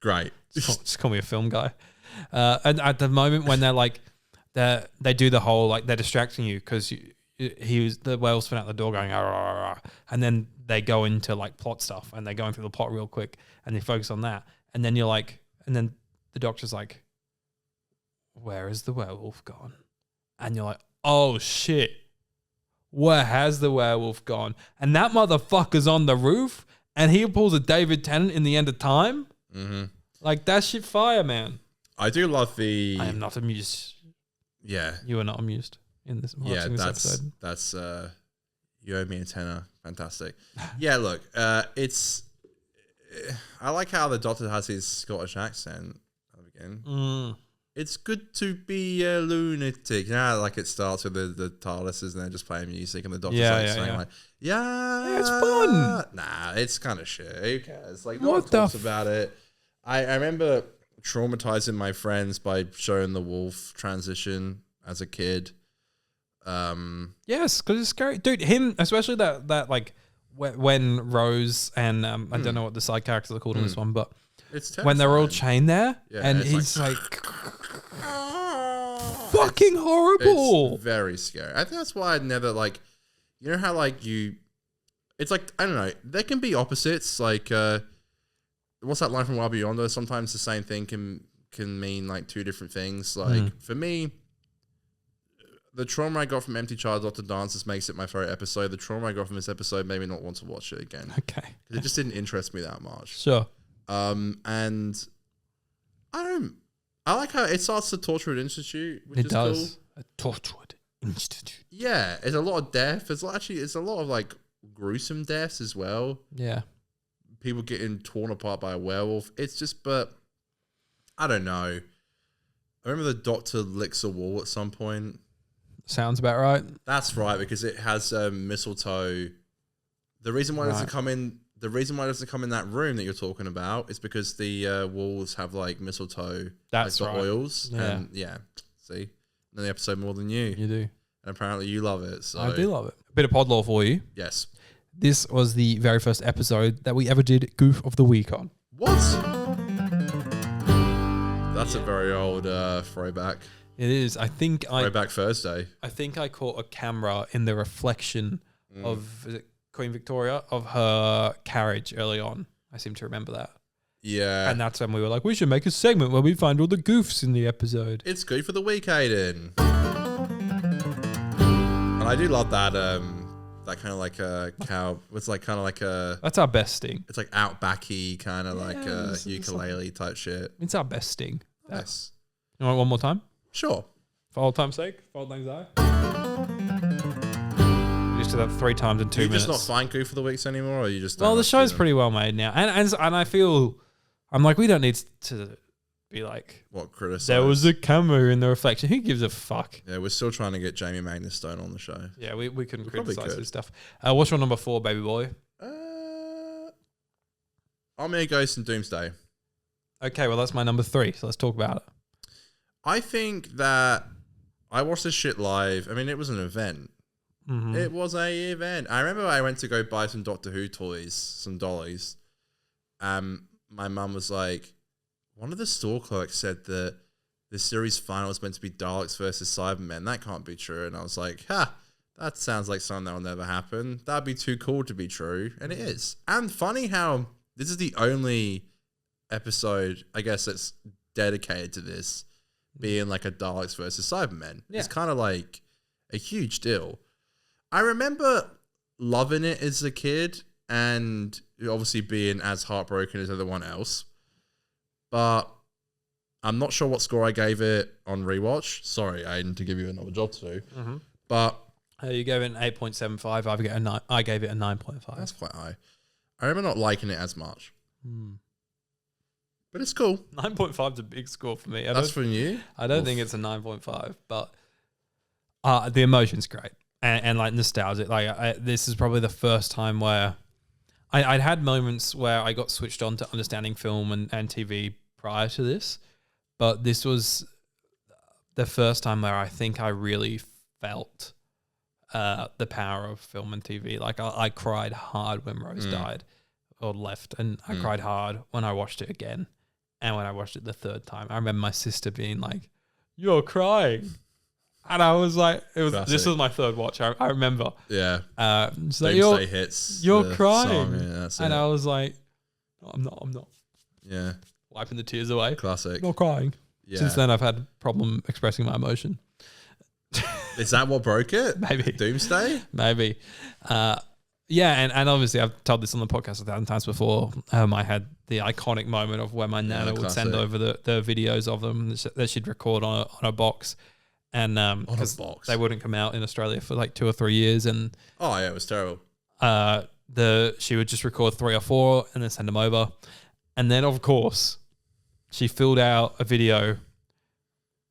Great. Just call me a film guy. And at the moment when they're like, they do the whole like they're distracting you because the whale's spin out the door going and then they go into like plot stuff and they're going through the plot real quick and they focus on that and then you're like and then the doctor's like, where is the werewolf gone? And you're like, oh shit, where has the werewolf gone? And that motherfucker's on the roof and he pulls a David Tennant in the end of time. Mm-hmm. Like, that shit fire, man. I do love the... I am not amused. Yeah. You are not amused in this watching this episode. That's you owe me a tenner. Fantastic. Yeah, look, it's... I like how the Doctor has his Scottish accent again. It's good to be a lunatic. Yeah, like it starts with the TARDISes and they're just playing music and the Doctor's like, yeah, it's fun. Nah, it's kind of shit. Who cares? Like, no one talks about it. I remember traumatizing my friends by showing the wolf transition as a kid. Yes, because it's scary. Dude, him, especially that like, when Rose and I don't know what the side characters are called in this one, but it's when they're all chained there and he's like fucking horrible. It's very scary. I think that's why I'd never like, you know how like it's like, I don't know, there can be opposites. Like, what's that line from Wild Beyond? Sometimes the same thing can mean like two different things. Like for me, the trauma I got from Empty Child Doctor Dances makes it my favorite episode. The trauma I got from this episode made me not want to watch it again. Okay. It just didn't interest me that much. Sure. And I like how it starts the Torchwood Institute, which is cool. A Torchwood Institute. Yeah, it's a lot of death. It's a lot of like gruesome deaths as well. Yeah. People getting torn apart by a werewolf. It's just, but I don't know. I remember the Doctor licks a wall at some point. Sounds about right. That's right, because it has mistletoe. The reason why it doesn't come in that room that you're talking about is because the walls have like mistletoe. That's like right. The oils. Yeah. And see, know the episode more than you. You do. And apparently you love it. So I do love it. A bit of pod lore for you. Yes. This was the very first episode that we ever did Goof of the Week on. What? That's a very old throwback. It is. Throwback Thursday. I think I caught a camera in the reflection of is it Queen Victoria of her carriage early on. I seem to remember that. Yeah. And that's when we were like, we should make a segment where we find all the goofs in the episode. It's good for the week, Aiden. And I do love that that kind of like a cow. It's like kind of like a. That's our best sting. It's like outbacky kind of like a ukulele type shit. It's our best sting. Yes. You want it one more time? Sure. For old time's sake. For old time's eye. We just did that 3 times in 2 minutes. You just not find Goof for the Weeks anymore, or you just? Well, the show's pretty well made now, and I feel, I'm like, we don't need to be like, what criticize? There was a camera in the reflection. Who gives a fuck? Yeah, we're still trying to get Jamie Magnus Stone on the show. Yeah, we couldn't criticize this stuff. What's your number 4, baby boy? I'm gonna Ghost and Doomsday. Okay, well that's my number 3. So let's talk about it. I think that I watched this shit live. I mean, it was an event. Mm-hmm. It was a event. I remember I went to go buy some Doctor Who toys, some dollies. My mum was like, one of the store clerks said that the series final was meant to be Daleks versus Cybermen. That can't be true. And I was like, that sounds like something that will never happen. That'd be too cool to be true. And it is. And funny how this is the only episode, I guess, that's dedicated to this being like a Daleks versus Cybermen. Yeah. It's kind of like a huge deal. I remember loving it as a kid and obviously being as heartbroken as everyone else. But I'm not sure what score I gave it on rewatch. Sorry, Aiden, to give you another job to do. Mm-hmm. But you gave it an 8.75. I gave it a 9.5. That's quite high. I remember not liking it as much. But it's cool. 9.5 is a big score for me. That's from you? I don't think it's a 9.5, but the emotion's great. And like nostalgic. Like this is probably the first time where I'd had moments where I got switched on to understanding film and TV prior to this, but this was the first time where I think I really felt the power of film and TV. Like I cried hard when Rose died or left, and I cried hard when I watched it again, and when I watched it the 3rd time. I remember my sister being like, "You're crying." And I was like, this was my 3rd watch. I remember. Yeah. So Doomsday hits. You're crying. Song. Yeah, that's and it. I was like, no, I'm not. Yeah. Wiping the tears away. Classic. Not crying. Yeah. Since then, I've had a problem expressing my emotion. Is that what broke it? Maybe. Doomsday? Maybe. Yeah, and obviously I've told this on the podcast 1,000 times before. I had the iconic moment of where my nana would send over the videos of them that she'd record on a box. And because they wouldn't come out in Australia for like 2 or 3 years. And oh, yeah, it was terrible. she would just record 3 or 4 and then send them over. And then, of course, she filled out a video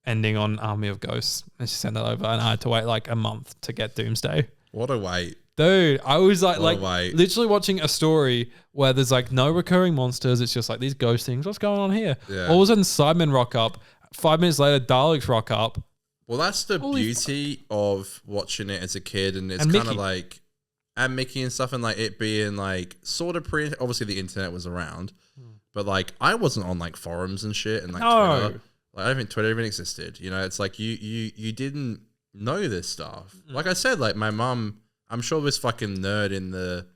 ending on Army of Ghosts and she sent it over, and I had to wait like a month to get Doomsday. What a wait. Dude, I was like literally watching a story where there's like no recurring monsters. It's just like these ghost things. What's going on here? Yeah. All of a sudden, Cybermen rock up. 5 minutes later, Daleks rock up. Well, that's the beauty of watching it as a kid, and it's kind of like, and Mickey and stuff, and like it being like sort of obviously the internet was around, but like I wasn't on like forums and shit, and like Twitter. Like I don't think Twitter even existed. You know, it's like you didn't know this stuff. Like I said, like my mum, I'm sure this fucking nerd in the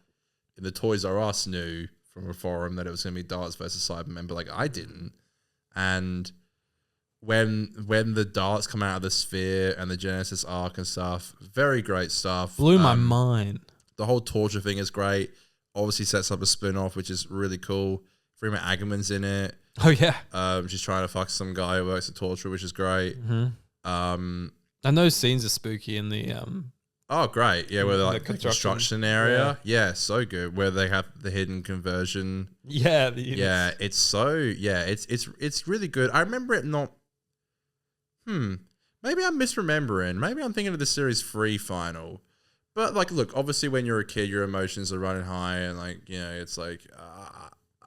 Toys R Us knew from a forum that it was gonna be Daleks versus Cybermen, but like I didn't. And when the Daleks come out of the sphere and the Genesis arc and stuff, very great stuff. Blew my mind. The whole torture thing is great. Obviously sets up a spin-off, which is really cool. Freeman Aggerman's in it. Oh yeah. She's trying to fuck some guy who works at torture, which is great. And those scenes are spooky in the oh great. Yeah, where they're like the construction area. Yeah, so good. Where they have the hidden conversion. Yeah, it's so it's really good. I remember it not maybe I'm misremembering. Maybe I'm thinking of the series 3 final. But like, look, obviously when you're a kid, your emotions are running high, and like, you know, it's like,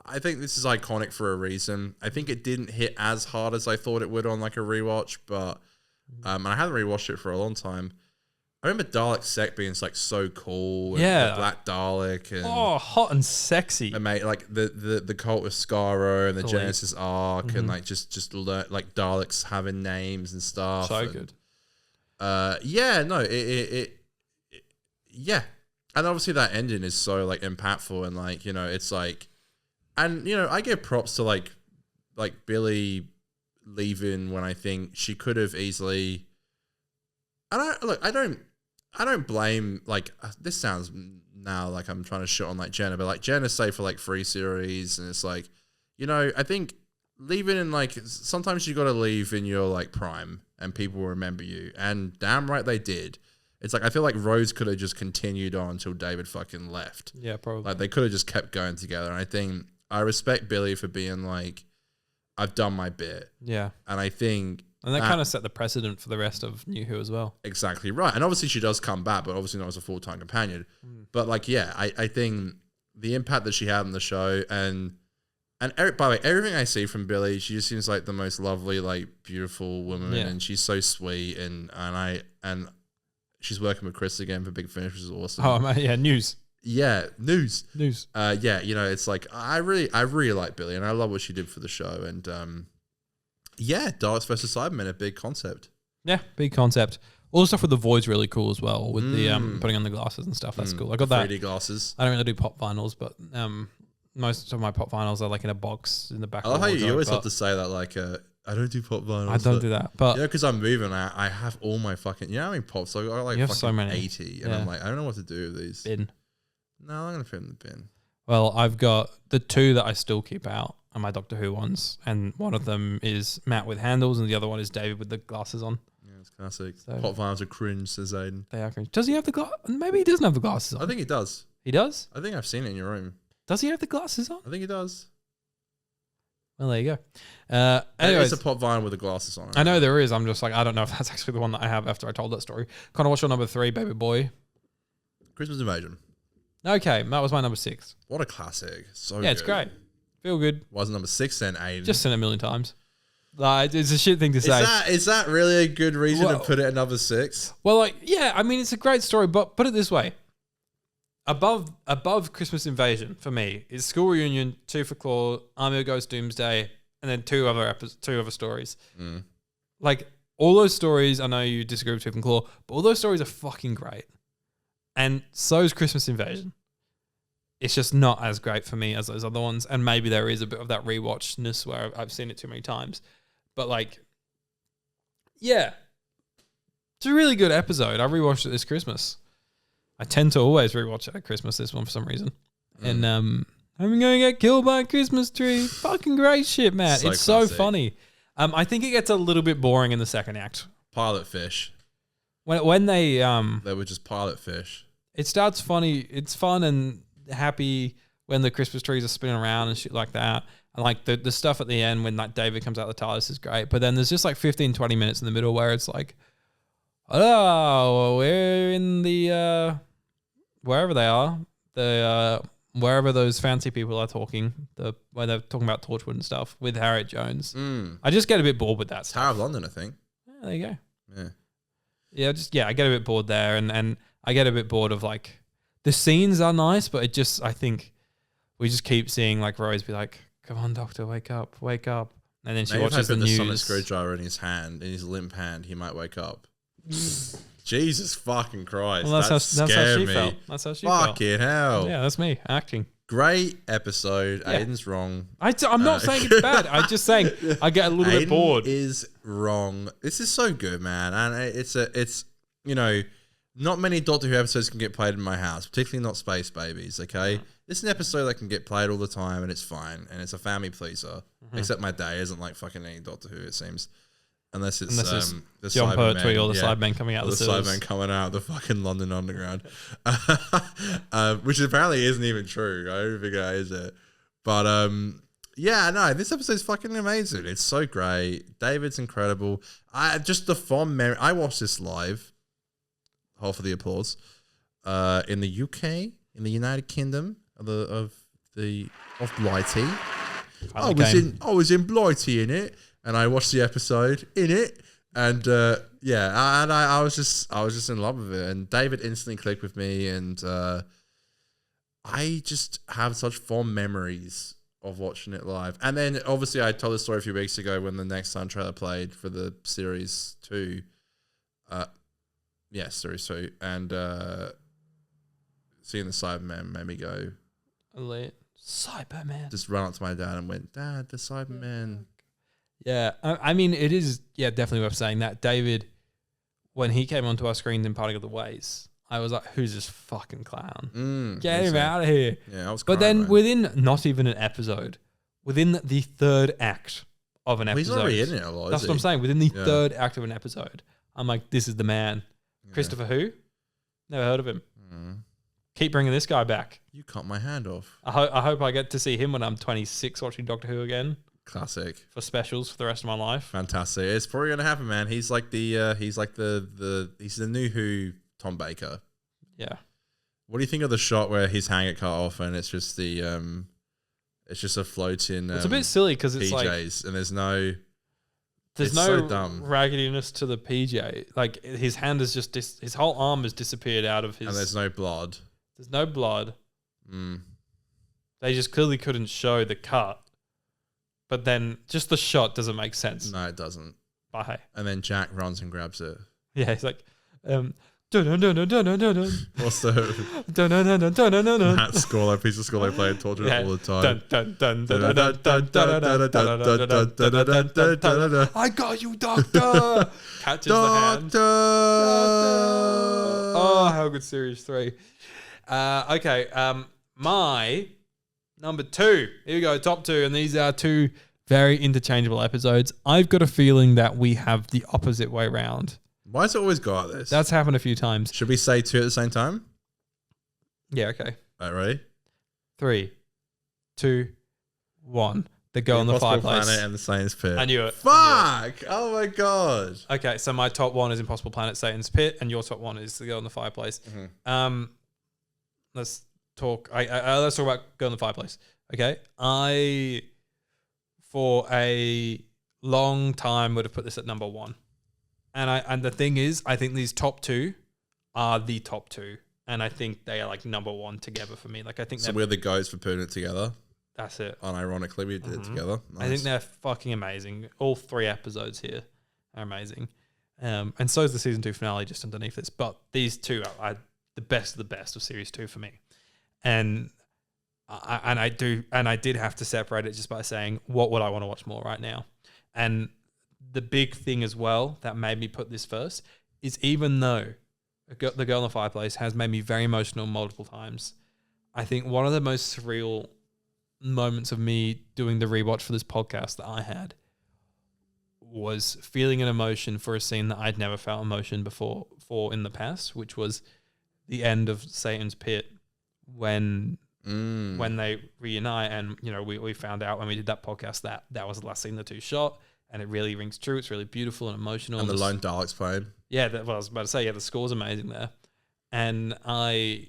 I think this is iconic for a reason. I think it didn't hit as hard as I thought it would on like a rewatch, but and I haven't rewatched it for a long time. I remember Dalek Sec being like so cool, and the Black Dalek, and hot and sexy. And mate, like the cult with Skaro and the Genesis arc, and like just learn like Daleks having names and stuff. So good. Yeah, and obviously that ending is so like impactful, and like, you know, it's like, and you know, I give props to like Billie leaving when I think she could have easily. And I don't blame, like, this sounds now like I'm trying to shit on like Jenna, but like Jenna stayed for like 3 series, and it's like, you know, I think leaving in like, sometimes you got to leave in your like prime and people will remember you, and damn right they did. It's like, I feel like Rose could have just continued on until David fucking left. Yeah, probably. Like they could have just kept going together. And I think I respect Billie for being like, I've done my bit. Yeah. And I think, and that kind of set the precedent for the rest of New Who as well. Exactly right. And obviously she does come back, but obviously not as a full-time companion. But like, yeah, I think the impact that she had on the show, and Eric, by the way, everything I see from Billie, she just seems like the most lovely, like beautiful woman, and she's so sweet, and she's working with Chris again for Big Finish, which is awesome. Oh man, yeah, news. Yeah, news. Yeah, you know, it's like I really like Billie, and I love what she did for the show, and yeah, Daleks versus Cybermen, a big concept. Yeah, big concept. All the stuff with the void's really cool as well, with the putting on the glasses and stuff. That's cool. I got 3D that. glasses. I don't really do pop vinyls, but most of my pop vinyls are like in a box in the back. I love how you always have to say that, like, I don't do pop vinyls. I don't do that, but yeah, because I'm moving. I have all my fucking, you know how many pops? So I got like fucking so many. 80, and I'm like, I don't know what to do with these. Bin. No, I'm gonna put them in the bin. Well, I've got the 2 that I still keep out are my Doctor Who ones, and one of them is Matt with handles, and the other one is David with the glasses on. Yeah, it's classic. So, pop vinyls are cringe, says Aiden. They are cringe. Does he have the glasses? Maybe he doesn't have the glasses on. I think he does. He does? I think I've seen it in your room. Does he have the glasses on? I think he does. Well, there you go. Anyways, it's a pop vinyl with the glasses on it. I know there is. I'm just like, I don't know if that's actually the one that I have after I told that story. Connor, what's your number 3, baby boy? Christmas Invasion. Okay, that was my number 6. What a classic. So yeah, it's great. Feel good. Why is number 6 then, Aiden? Just seen it a million times. Like, it's a shit thing to say. Is that really a good reason to put it at number 6? Well, like, yeah, I mean, it's a great story, but put it this way. Above Christmas Invasion for me is School Reunion, 2 for Claw, Army of Ghosts, Doomsday, and then two other stories. Like, all those stories, I know you disagree with 2 for Claw, but all those stories are fucking great. And so is Christmas Invasion. It's just not as great for me as those other ones, and maybe there is a bit of that rewatchness where I've seen it too many times. But like, yeah, it's a really good episode. I rewatched it this Christmas. I tend to always rewatch it at Christmas, this one for some reason. And I'm gonna get killed by a Christmas tree. Fucking great shit, man. So it's so classic. funny. I think it gets a little bit boring in the second act. Pilot fish. When they They were just pilot fish. it starts funny. It's fun and happy when the Christmas trees are spinning around and shit like that. And like the stuff at the end when like David comes out of the TARDIS is great. But then there's just like 15, 20 minutes in the middle where it's like, oh, we're in the wherever they are, the wherever those fancy people are talking, where they're talking about Torchwood and stuff with Harriet Jones. I just get a bit bored with that stuff. Tower of London, I think. Yeah, there you go. Yeah. I get a bit bored there, and I get a bit bored of like the scenes are nice, but I think we just keep seeing like Rose be like, "Come on, Doctor, wake up," and then she Maybe watches if I the put the news. sonic screwdriver in his hand, in his limp hand, he might wake up. Jesus fucking Christ! Well, that's how she me. felt. That's how she felt. Fucking hell! Yeah, that's me acting. Great episode. Yeah. Aiden's wrong. I'm not saying it's bad. I'm just saying I get a little bit Aiden bored. is wrong. This is so good, man, and it's you know, not many Doctor Who episodes can get played in my house, particularly not Space Babies. Okay, this is an episode that can get played all the time, and it's fine, and it's a family pleaser. Except my day isn't like fucking any Doctor Who, it seems. Unless it's the John Cybermen, Pertwee or the Cybermen coming out or of the the Cybermen sewers. coming out of the fucking London Underground, which apparently isn't even true. I don't think that is it. But yeah, no, this episode's fucking amazing. It's so great. David's incredible. Just the fond memory. I watched this live. Half of the applause. In the UK, in the United Kingdom of Blighty. I was in Blighty in it. And I watched the episode in it, and I was just in love with it. And David instantly clicked with me, and I just have such fond memories of watching it live. And then obviously I told the story a few weeks ago when the next time trailer played for the series 2. Series 2, and seeing the Cybermen made me go, Elite. Cyberman. just run up to my dad and went, "Dad, the Cybermen." Yeah, I mean, it is, definitely worth saying that. David, when he came onto our screens in Parting of the Ways, I was like, who's this fucking clown? Get him out of here. Yeah, I was But crying, then man. within not even an episode, within the third act of an episode. He's not really in it a lot, That's is what I'm he? saying. Within the third act of an episode, I'm like, this is the man. Christopher who? Never heard of him. Keep bringing this guy back. You cut my hand off. I hope I get to see him when I'm 26 watching Doctor Who again. Classic. For specials for the rest of my life. Fantastic. It's probably gonna happen, man. He's like the he's the new Who Tom Baker. Yeah. What do you think of the shot where his hand get cut off and it's just the it's just a floating It's a bit silly because it's PJs and there's no There's it's no so dumb. raggediness to the PJ. Like his hand is just his whole arm has disappeared out of his. and there's no blood. There's no blood. They just clearly couldn't show the cut, but then just the shot doesn't make sense. No, it doesn't. But hey, And then Jack runs and grabs it. yeah, he's like, dun dun dun dun dun dun dun What's the dun dun dun dun dun dun dun. that score, that piece of score they play in Torture all the time? Dun dun dun dun dun dun dun dun dun dun dun dun dun. I got you, Doctor. Catches the hand. Doctor! Oh, how good series 3. Okay, my number 2. Here we go, top 2, and these are 2 very interchangeable episodes. I've got a feeling that we have the opposite way round. Why does it always go like this? That's happened a few times. Should we say 2 at the same time? Yeah, okay. All right, ready? 3, 2, 1. The Girl in the Impossible Fireplace. Planet and the Satan's Pit. I knew it. Fuck! Oh my god. Okay, so my top 1 is Impossible Planet, Satan's Pit, and your top 1 is The Girl in the Fireplace. Let's talk. Let's talk about Girl in the Fireplace. Okay, I for a long time would have put this at number 1, and the thing is, I think these top 2 are the top 2, and I think they are like number 1 together for me. Like I think So we're the goats for putting it together. that's it. Unironically, we did it together. I think they're fucking amazing. All 3 episodes here are amazing. And so is the season 2 finale just underneath this. But these 2 are the best of the best of series 2 for me. And I did have to separate it just by saying, what would I want to watch more right now? And the big thing as well that made me put this first is even though The Girl in the Fireplace has made me very emotional multiple times, I think one of the most surreal moments of me doing the rewatch for this podcast that I had was feeling an emotion for a scene that I'd never felt emotion before for in the past, which was the end of Satan's Pit when they reunite. And, you know, we found out when we did that podcast that was the last scene the two shot, and it really rings true. It's really beautiful and emotional. And the lone Daleks playing. Yeah, that's what I was about to say. Yeah, the score's amazing there. And I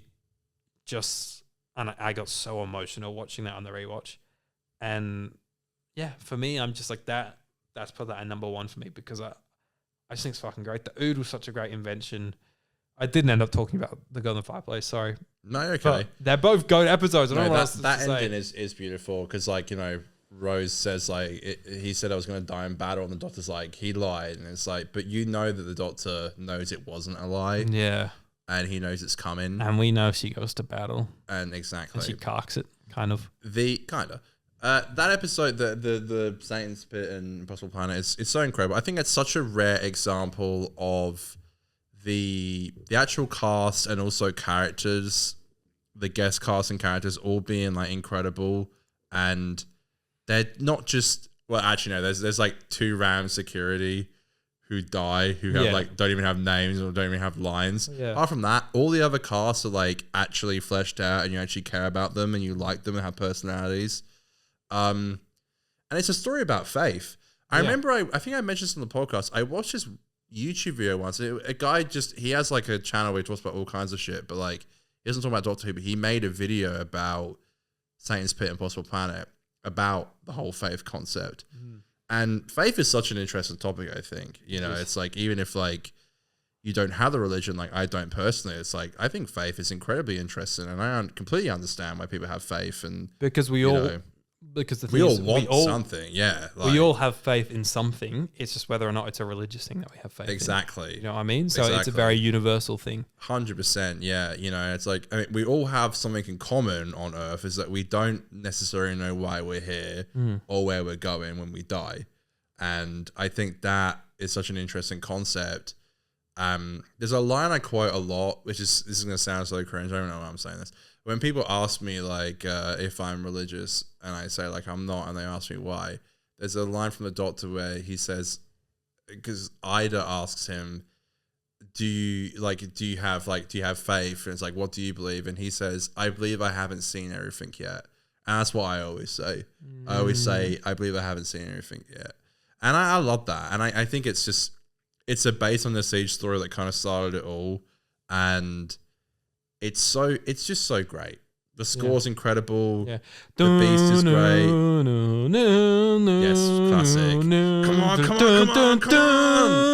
got so emotional watching that on the rewatch. And yeah, for me, I'm just like that. That's probably at number one for me because I just think it's fucking great. The Ood was such a great invention. I didn't end up talking about The Girl in the Fireplace, sorry. No, okay. But they're both GOAT episodes. I don't know what else that to ending say. is beautiful because, like, you know, Rose says, like, he said I was going to die in battle, and the Doctor's like, he lied. And it's like, but you know that the Doctor knows it wasn't a lie. Yeah. And he knows it's coming. And we know she goes to battle. And exactly. And she carks it, kind of. That episode, the Satan's Pit and Impossible Planet, it's so incredible. I think it's such a rare example of the actual cast and also characters, the guest cast and characters all being like incredible, and they're not just no, there's like 2 Ram security who die, who have like don't even have names or don't even have lines. Yeah. Apart from that, all the other casts are like actually fleshed out, and you actually care about them and you like them and have personalities. And it's a story about faith. I remember, I think I mentioned this on the podcast. I watched this YouTube video once. A guy he has like a channel where he talks about all kinds of shit, but like he doesn't talk about Doctor Who, but he made a video about Satan's Pit and Impossible Planet, about the whole faith concept. And faith is such an interesting topic, I think. You know, it's like, even if like you don't have the religion, like I don't personally, it's like, I think faith is incredibly interesting, and I completely understand why people have faith. And because we all want something, yeah. Like, we all have faith in something. It's just whether or not it's a religious thing that we have faith exactly. in. You know what I mean? So it's a very universal thing. 100%, yeah. You know, it's like, I mean, we all have something in common on Earth, is that we don't necessarily know why we're here or where we're going when we die. And I think that is such an interesting concept. There's a line I quote a lot, which is, this is going to sound so cringe, I don't know why I'm saying this. When people ask me, like, if I'm religious, and I say, like, I'm not, and they ask me why, there's a line from the Doctor where he says, because Ida asks him, do you have faith? And it's like, what do you believe? And he says, I believe I haven't seen everything yet. And that's what I always say. I always say, I believe I haven't seen everything yet. And I love that. And I think it's a base on the Siege story that kind of started it all. And it's just so great. The score's incredible. Yeah. The Beast is great. Yes, classic. Come on.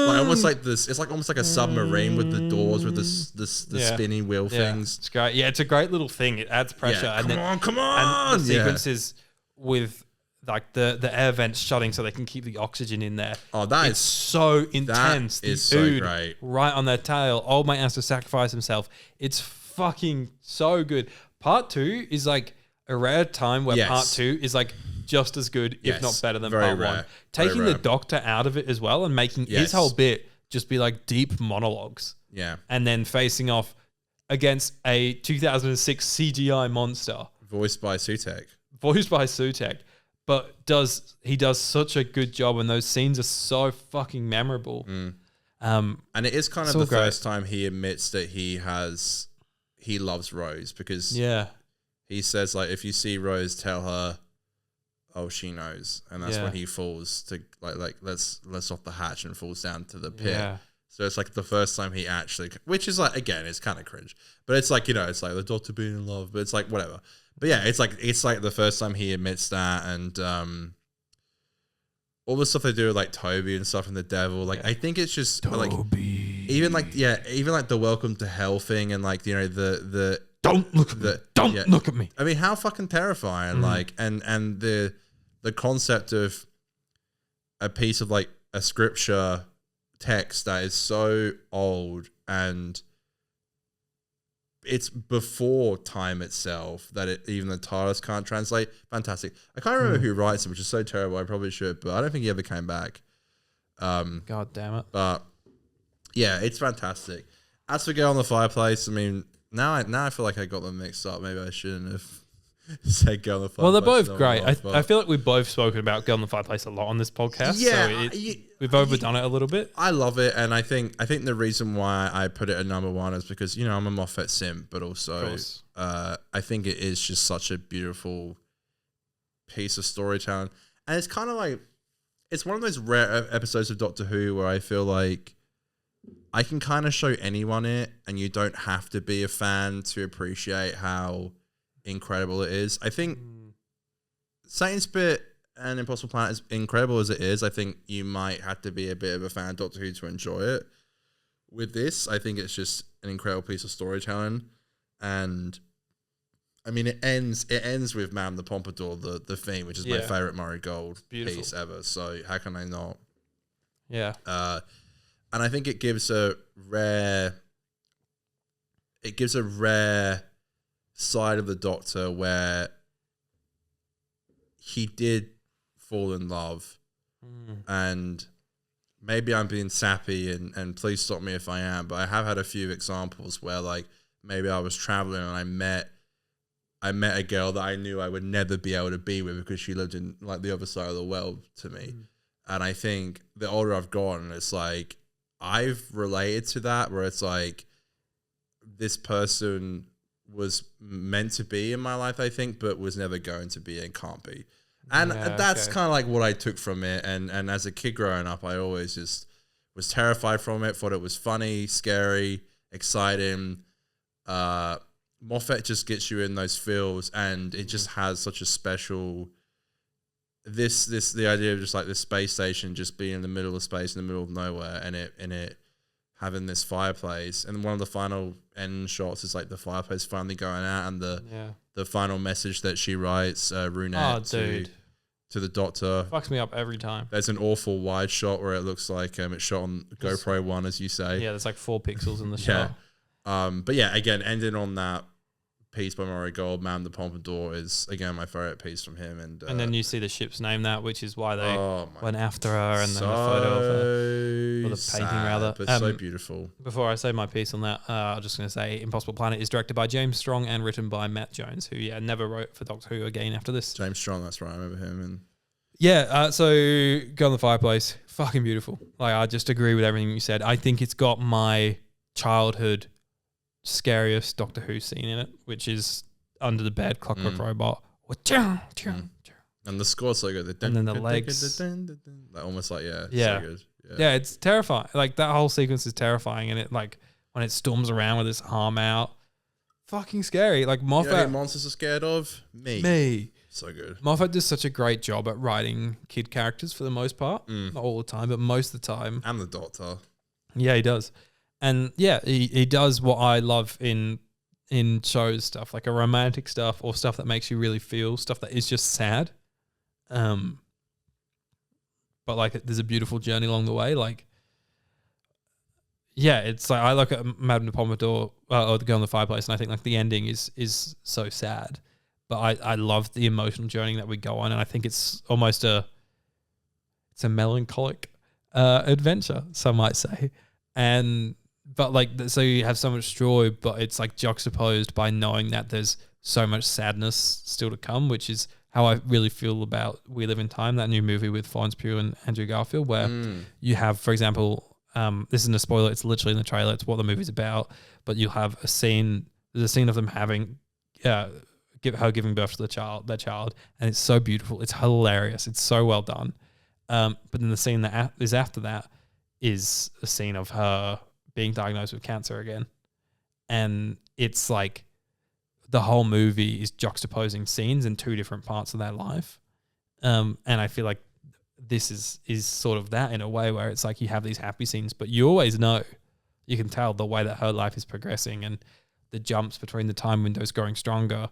Like almost like this. It's like almost like a submarine with the doors with the spinning wheel things. It's great. Yeah, it's a great little thing. It adds pressure. Yeah. Come on. And the sequences with like the air vents shutting so they can keep the oxygen in there. Oh, it's so intense. That is so great. Right on their tail. Old mate has to sacrifice himself. It's fucking so good. Part 2 is like a rare time where part 2 is like just as good, if not better than part 1. Taking the Doctor out of it as well and making his whole bit just be like deep monologues. Yeah. And then facing off against a 2006 CGI monster. Voiced by Sutek. But he does such a good job, and those scenes are so fucking memorable. And it is kind of the first time he admits that he loves Rose, because he says, like, if you see Rose, tell her, oh, she knows. And that's when he falls to like let's off the hatch and falls down to the pit. Yeah. So it's like the first time he actually, which is like, again, it's kind of cringe, but it's like, you know, it's like the Doctor being in love, but it's like whatever. But yeah, it's like the first time he admits that. And all the stuff they do with like Toby and stuff and the devil, like I think it's just Toby. Like even like the welcome to hell thing, and like, you know, the don't look at me. I mean, how fucking terrifying. Like and the concept of a piece of like a scripture text that is so old, and it's before time itself, that even the TARDIS can't translate. Fantastic. I can't remember who writes it, which is so terrible. I probably should, but I don't think he ever came back. God damn it. But yeah, it's fantastic. As for Girl in the Fireplace, I mean, now I feel like I got them mixed up. Maybe I shouldn't have said Girl in the Fireplace. Well, they're both great. Off, I feel like we've both spoken about Girl in the Fireplace a lot on this podcast. Yeah, so we've overdone it a little bit. I love it, and I think the reason why I put it at number one is because I'm a Moffat simp, but also I think it is just such a beautiful piece of storytelling, and it's kind of like it's one of those rare episodes of Doctor Who where I feel like I can kind of show anyone it, and you don't have to be a fan to appreciate how incredible it is. I think Satan's Spit and Impossible Planet, as incredible as it is, I think you might have to be a bit of a fan of Doctor Who to enjoy it. With this, I think it's just an incredible piece of storytelling, and I mean, it ends with "Man the Pompadour," the theme, which is my favorite Murray Gold piece ever. So how can I not? Yeah. And I think it gives a rare side of the Doctor where he did fall in love, and maybe I'm being sappy, and please stop me if I am, but I have had a few examples where like maybe I was traveling and I met a girl that I knew I would never be able to be with because she lived in like the other side of the world to me. And I think the older I've gotten, it's like I've related to that, where it's like this person was meant to be in my life, I think, but was never going to be and can't be. And that's kind of like what I took from it. And as a kid growing up, I always just was terrified from it, thought it was funny, scary, exciting. Moffat just gets you in those feels, and it just has such a special... the idea of just like this space station just being in the middle of space, in the middle of nowhere, and it having this fireplace, and one of the final end shots is like the fireplace finally going out, and the final message that she writes, Runette, to the Doctor. Fucks me up every time. There's an awful wide shot where it looks like it's shot on GoPro 1, as you say. Yeah, there's like 4 pixels in the shot. But yeah, again, ending on that piece by Murray Gold, Man the Pompadour, is again my favorite piece from him. And then you see the ship's name that, which is why they went after her, and then the photo of her, or the painting rather. But so beautiful. Before I say my piece on that, I'm just going to say Impossible Planet is directed by James Strong and written by Matt Jones, who never wrote for Doctor Who again after this. James Strong, that's right, I remember him. And so Girl in the Fireplace, fucking beautiful. Like, I just agree with everything you said. I think it's got my childhood scariest Doctor Who scene in it, which is under the bed, Clockwork Robot. And the score's so good. And then the legs. Almost like, so good. Yeah, it's terrifying. Like, that whole sequence is terrifying, and it, like, when it storms around with its arm out, fucking scary. Like, Moffat... You know who monsters are scared of? Me. So good. Moffat does such a great job at writing kid characters for the most part. Not all the time, but most of the time. And the Doctor. Yeah, he does. And yeah, he does what I love in shows, stuff like a romantic stuff or stuff that makes you really feel, stuff that is just sad. But like there's a beautiful journey along the way. Like, yeah, it's like I look at Madame de Pompadour or The Girl in the Fireplace, and I think like the ending is so sad. But I love the emotional journey that we go on, and I think it's almost a melancholic adventure, some might say. But like, so you have so much joy, but it's like juxtaposed by knowing that there's so much sadness still to come, which is how I really feel about We Live in Time, that new movie with Florence Pugh and Andrew Garfield, where you have, for example, this isn't a spoiler, it's literally in the trailer, it's what the movie's about, but you'll have there's a scene of them having, her giving birth to their child, and it's so beautiful, it's hilarious, it's so well done. But then the scene that is after that is a scene of her being diagnosed with cancer again. And it's like the whole movie is juxtaposing scenes in 2 different parts of their life. And I feel like this is sort of that in a way, where it's like you have these happy scenes, but you always know, you can tell the way that her life is progressing and the jumps between the time windows growing stronger,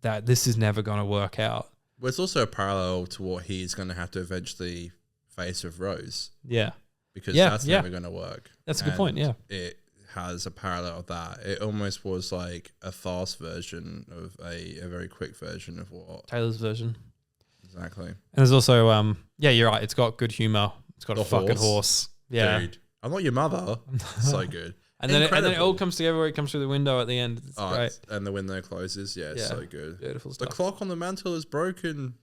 that this is never going to work out. Well, it's also a parallel to what he's going to have to eventually face with Rose. Yeah. Because that's never going to work. That's a good point, yeah. It has a parallel of that. It almost was like a fast version of a very quick version of what... Taylor's version. Exactly. And there's also, you're right, it's got good humour, It's got The a fucking horse. Yeah. Dude, I'm not your mother. So good. And then it all Incredible. comes together where it comes through the window at the end. It's great. And the window closes. Yeah, Yeah. so good. Beautiful The stuff. clock on the mantle is broken.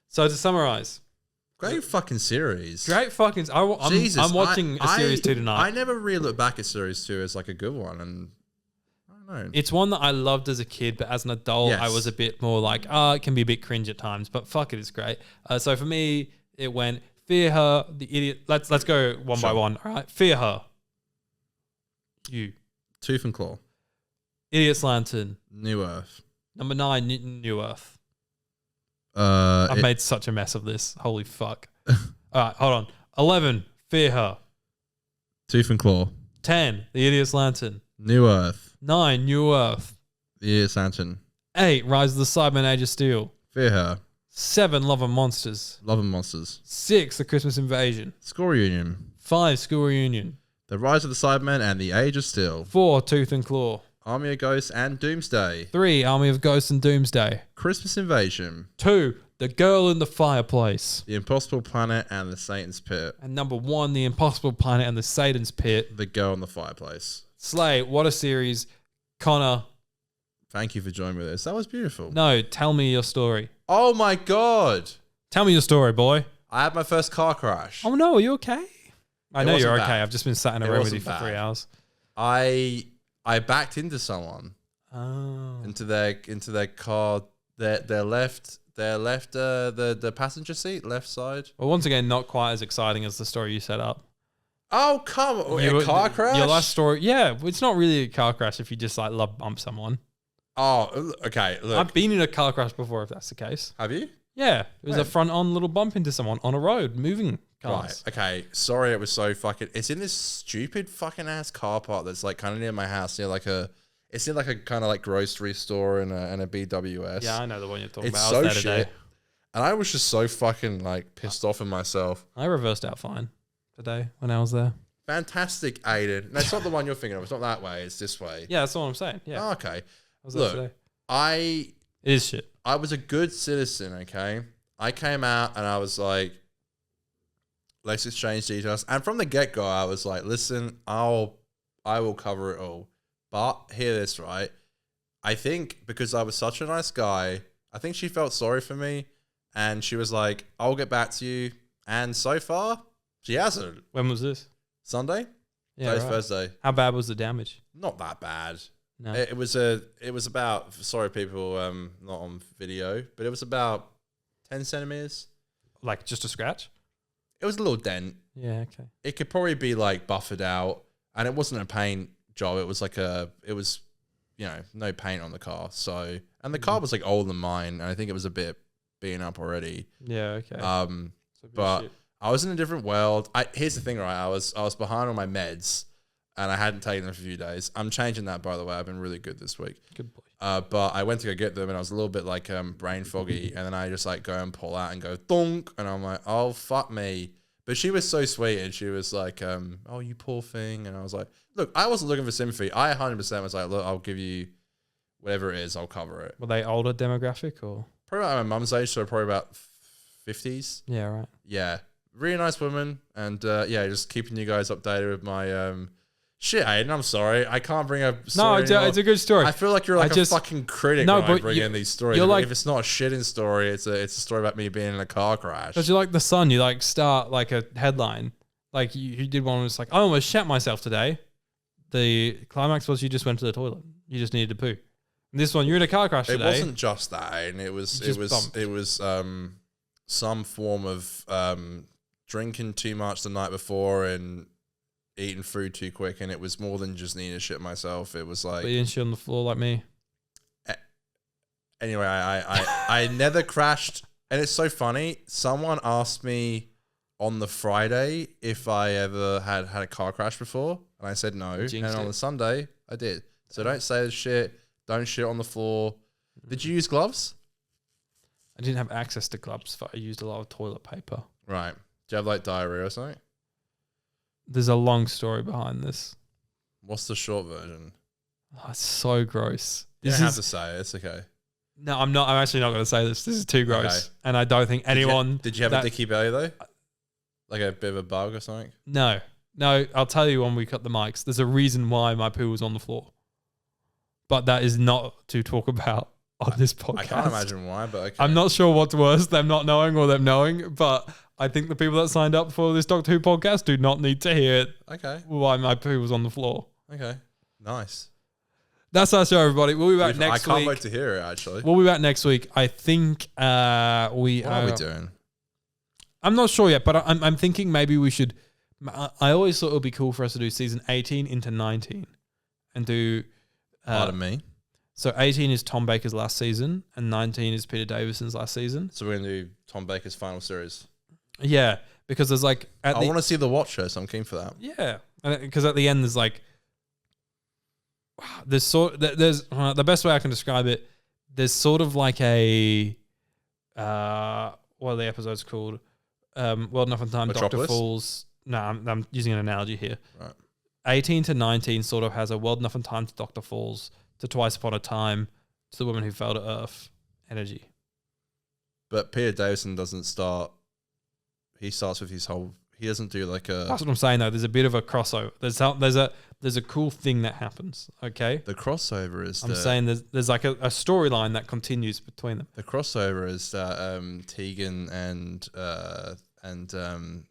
So to summarize, Great fucking series. great fucking. I'm watching a series 2 tonight. I never really look back at series 2 as like a good one, and I don't know. It's one that I loved as a kid, but as an adult, I Yes. was a bit more like, it can be a bit cringe at times, but fuck it, it's great. So for me, it went Fear Her, the idiot. Let's go one by Sure. one. All right, Fear Her. You. Tooth and Claw. Idiot's Lantern. New Earth. Number 9, New Earth. Uh, I've made such a mess of this. Holy fuck. All right, hold on. 11, Fear Her. Tooth and Claw. 10, The Idiot's Lantern. New Earth. 9, New Earth. The Idiot's Lantern. 8, Rise of the Cybermen Age of Steel. Fear Her. 7, Love and Monsters. Love and Monsters. 6, The Christmas Invasion. School Reunion. 5, School Reunion. The Rise of the Cybermen and the Age of Steel. 4, Tooth and Claw. Army of Ghosts and Doomsday. 3, Army of Ghosts and Doomsday. Christmas Invasion. 2, The Girl in the Fireplace. The Impossible Planet and the Satan's Pit. And number 1, The Impossible Planet and the Satan's Pit. The Girl in the Fireplace. Slay, what a series. Connor, Thank you for joining with us. That was beautiful. no, tell me your story. Oh my god. Tell me your story, boy. I had my first car crash. Oh no, are you okay? I It know wasn't you're bad. okay. I've just been sat in a It room with you wasn't for 3 bad. hours. I backed into someone Oh. into their car. Their left the passenger seat, left side. Well, once again, not quite as exciting as the story you set up. Oh come on! You- A car crash? Your last story, yeah, it's not really a car crash if you just like love bump someone. Oh, okay. Look, I've been in a car crash before, if that's the case. have you? Yeah, it was a When? front-on little bump into someone on a road, moving cars. Right. Okay. Sorry, it was so fucking. It's in this stupid fucking ass car park that's like kind of near my house, near like a. It's near like a kind of like grocery store and a BWS. Yeah, I know the one you're talking It's about. I so was there today. shit. And I was just so fucking like pissed off in myself. I reversed out fine today when I was there. Fantastic, Aiden. No, it's not the one you're thinking of. It's not that way. It's this way. Yeah, that's what I'm saying. Yeah, Oh, okay. I was there Look, today. I It is shit. was a good citizen, okay? I came out and I was like, let's exchange details. And from the get-go, I was like, listen, I will cover it all. But hear this, right? I think because I was such a nice guy, I think she felt sorry for me. And she was like, I'll get back to you. And so far, she hasn't. When was this? Sunday? Yeah, Today's right. Thursday. How bad was the damage? Not that bad. No. It was about, sorry people, not on video, but it was about 10 centimeters. Like just a scratch? It was a little dent. Yeah, okay. It could probably be like buffered out, and it wasn't a paint job. It was like no paint on the car. So, and the car was like older than mine, and I think it was a bit beaten up already. Yeah, okay. Uh, So a bit of but shit. I was in a different world. Here's the thing, right? I was behind on my meds, and I hadn't taken them for a few days. I'm changing that, by the way. I've been really good this week. Good boy. But I went to go get them, and I was a little bit like brain foggy, and then I just like go and pull out and go thunk, and I'm like, oh fuck me. But she was so sweet, and she was like, oh you poor thing, and I was like, look, I wasn't looking for sympathy. I 100% was like, look, I'll give you whatever it is, I'll cover it. Were they older demographic or? Probably about my mum's age, so probably about 50s. Yeah, right. Yeah, really nice woman, and yeah, just keeping you guys updated with my shit. Aiden, I'm sorry, I can't bring a story anymore. It's a good story. I feel like you're like a fucking critic No, when I but bring you- in these stories. you're like- If it's not a shitting story, it's a story about me being in a car crash. Because you're like the Sun, you like start like a headline. Like you did one was like, I almost shat myself today. The climax was you just went to the toilet. You just needed to poo. And this one, you're in a car crash It today. wasn't just that, and it was You just bumped. some form of drinking too much the night before and eating food too quick, and it was more than just needing to shit myself. It was like But you didn't shit on the floor like me. anyway, I never crashed, and it's so funny. Someone asked me on the Friday if I ever had a car crash before, and I said no. Jinxed And on it. the Sunday, I did. So don't say the shit. Don't shit on the floor. Did you use gloves? I didn't have access to gloves, but I used a lot of toilet paper. Right. Do you have like diarrhea or something? There's a long story behind this. What's the short version? Oh, it's so gross. You This don't have is to say it. It's okay. no, I'm not. I'm actually not going to say this. This is too gross, Okay. and I don't think anyone. Did you have a dicky belly though? Like a bit of a bug or something? No, I'll tell you when we cut the mics. There's a reason why my poo was on the floor. But that is not to talk about on this podcast. I can't imagine why, but okay. I'm not sure what's worse, them not knowing or them knowing, but I think the people that signed up for this Doctor Who podcast do not need to hear Okay. why my poo was on the floor. Okay. Nice. That's our show, everybody. We'll be back next week. I can't wait to hear it, actually. We'll be back next week. I think What are we doing? I'm not sure yet, but I'm thinking maybe we should. I always thought it would be cool for us to do season 18 into 19 and do. Pardon me. So 18 is Tom Baker's last season and 19 is Peter Davison's last season. So we're going to do Tom Baker's final series. Yeah, because there's like... I want to see the Watcher, so I'm keen for that. Yeah, because at the end there's like... There's the best way I can describe it, there's sort of like a... what are the episodes called? World Enough in Time, Metropolis? Dr. Falls... No, I'm using an analogy here. Right. 18 to 19 sort of has a World Enough in Time to Dr. Falls, to Twice Upon a Time, to The Woman Who Fell to Earth energy. But Peter Davison doesn't start... He starts with his whole... He doesn't do like a... That's what I'm saying, though. There's a bit of a crossover. There's a cool thing that happens, okay? The crossover is... I'm saying there's like a storyline that continues between them. The crossover is that Tegan and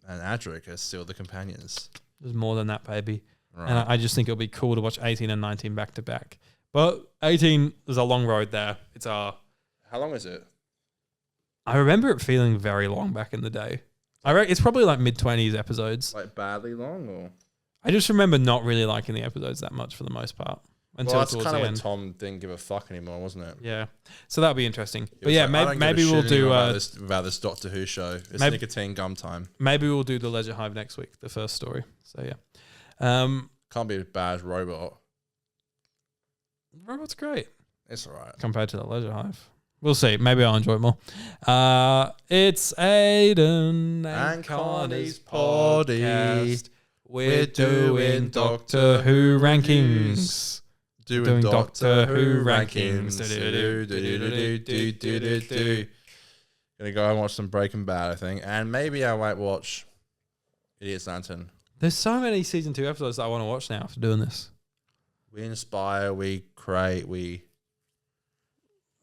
Adric are still the companions. There's more than that, baby. Right. And I just think it'll be cool to watch 18 and 19 back to back. But 18, there's a long road there. How long is it? I remember it feeling very long back in the day. It's probably like mid-20s episodes. Like badly long, or? I just remember not really liking the episodes that much for the most part. Until Well, that's towards kind of the when end. Tom didn't give a fuck anymore, wasn't it? Yeah. So that'll be interesting. It But was yeah, like, I don't maybe give a we'll shit do... anymore about this Doctor Who show. It's maybe- nicotine gum time. Maybe we'll do the Leisure Hive next week, the first story. So yeah. Can't be as bad as Robot. Robot's great It's alright. compared to the Leisure Hive. We'll see. Maybe I'll enjoy it more. It's Aiden and Connie's podcast. We're doing Doctor Who rankings. Doing Doctor Who rankings. Gonna go and watch some Breaking Bad, I think. And maybe I might watch Idiot's Lantern. There's so many season 2 episodes that I want to watch now after doing this. We inspire, we create, we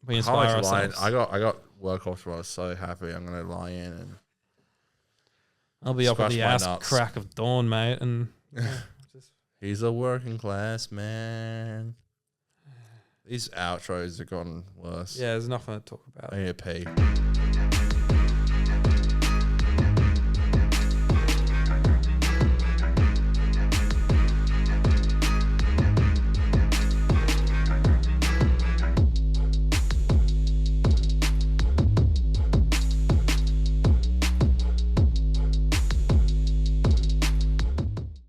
Inspire can't lie. ourselves. I got work off tomorrow. I was so happy. I'm gonna lie in and I'll be up at scratch the my ass nuts. crack of dawn, mate. And he's a working class man. These outros have gotten worse. yeah, there's nothing to talk about. I need a pee.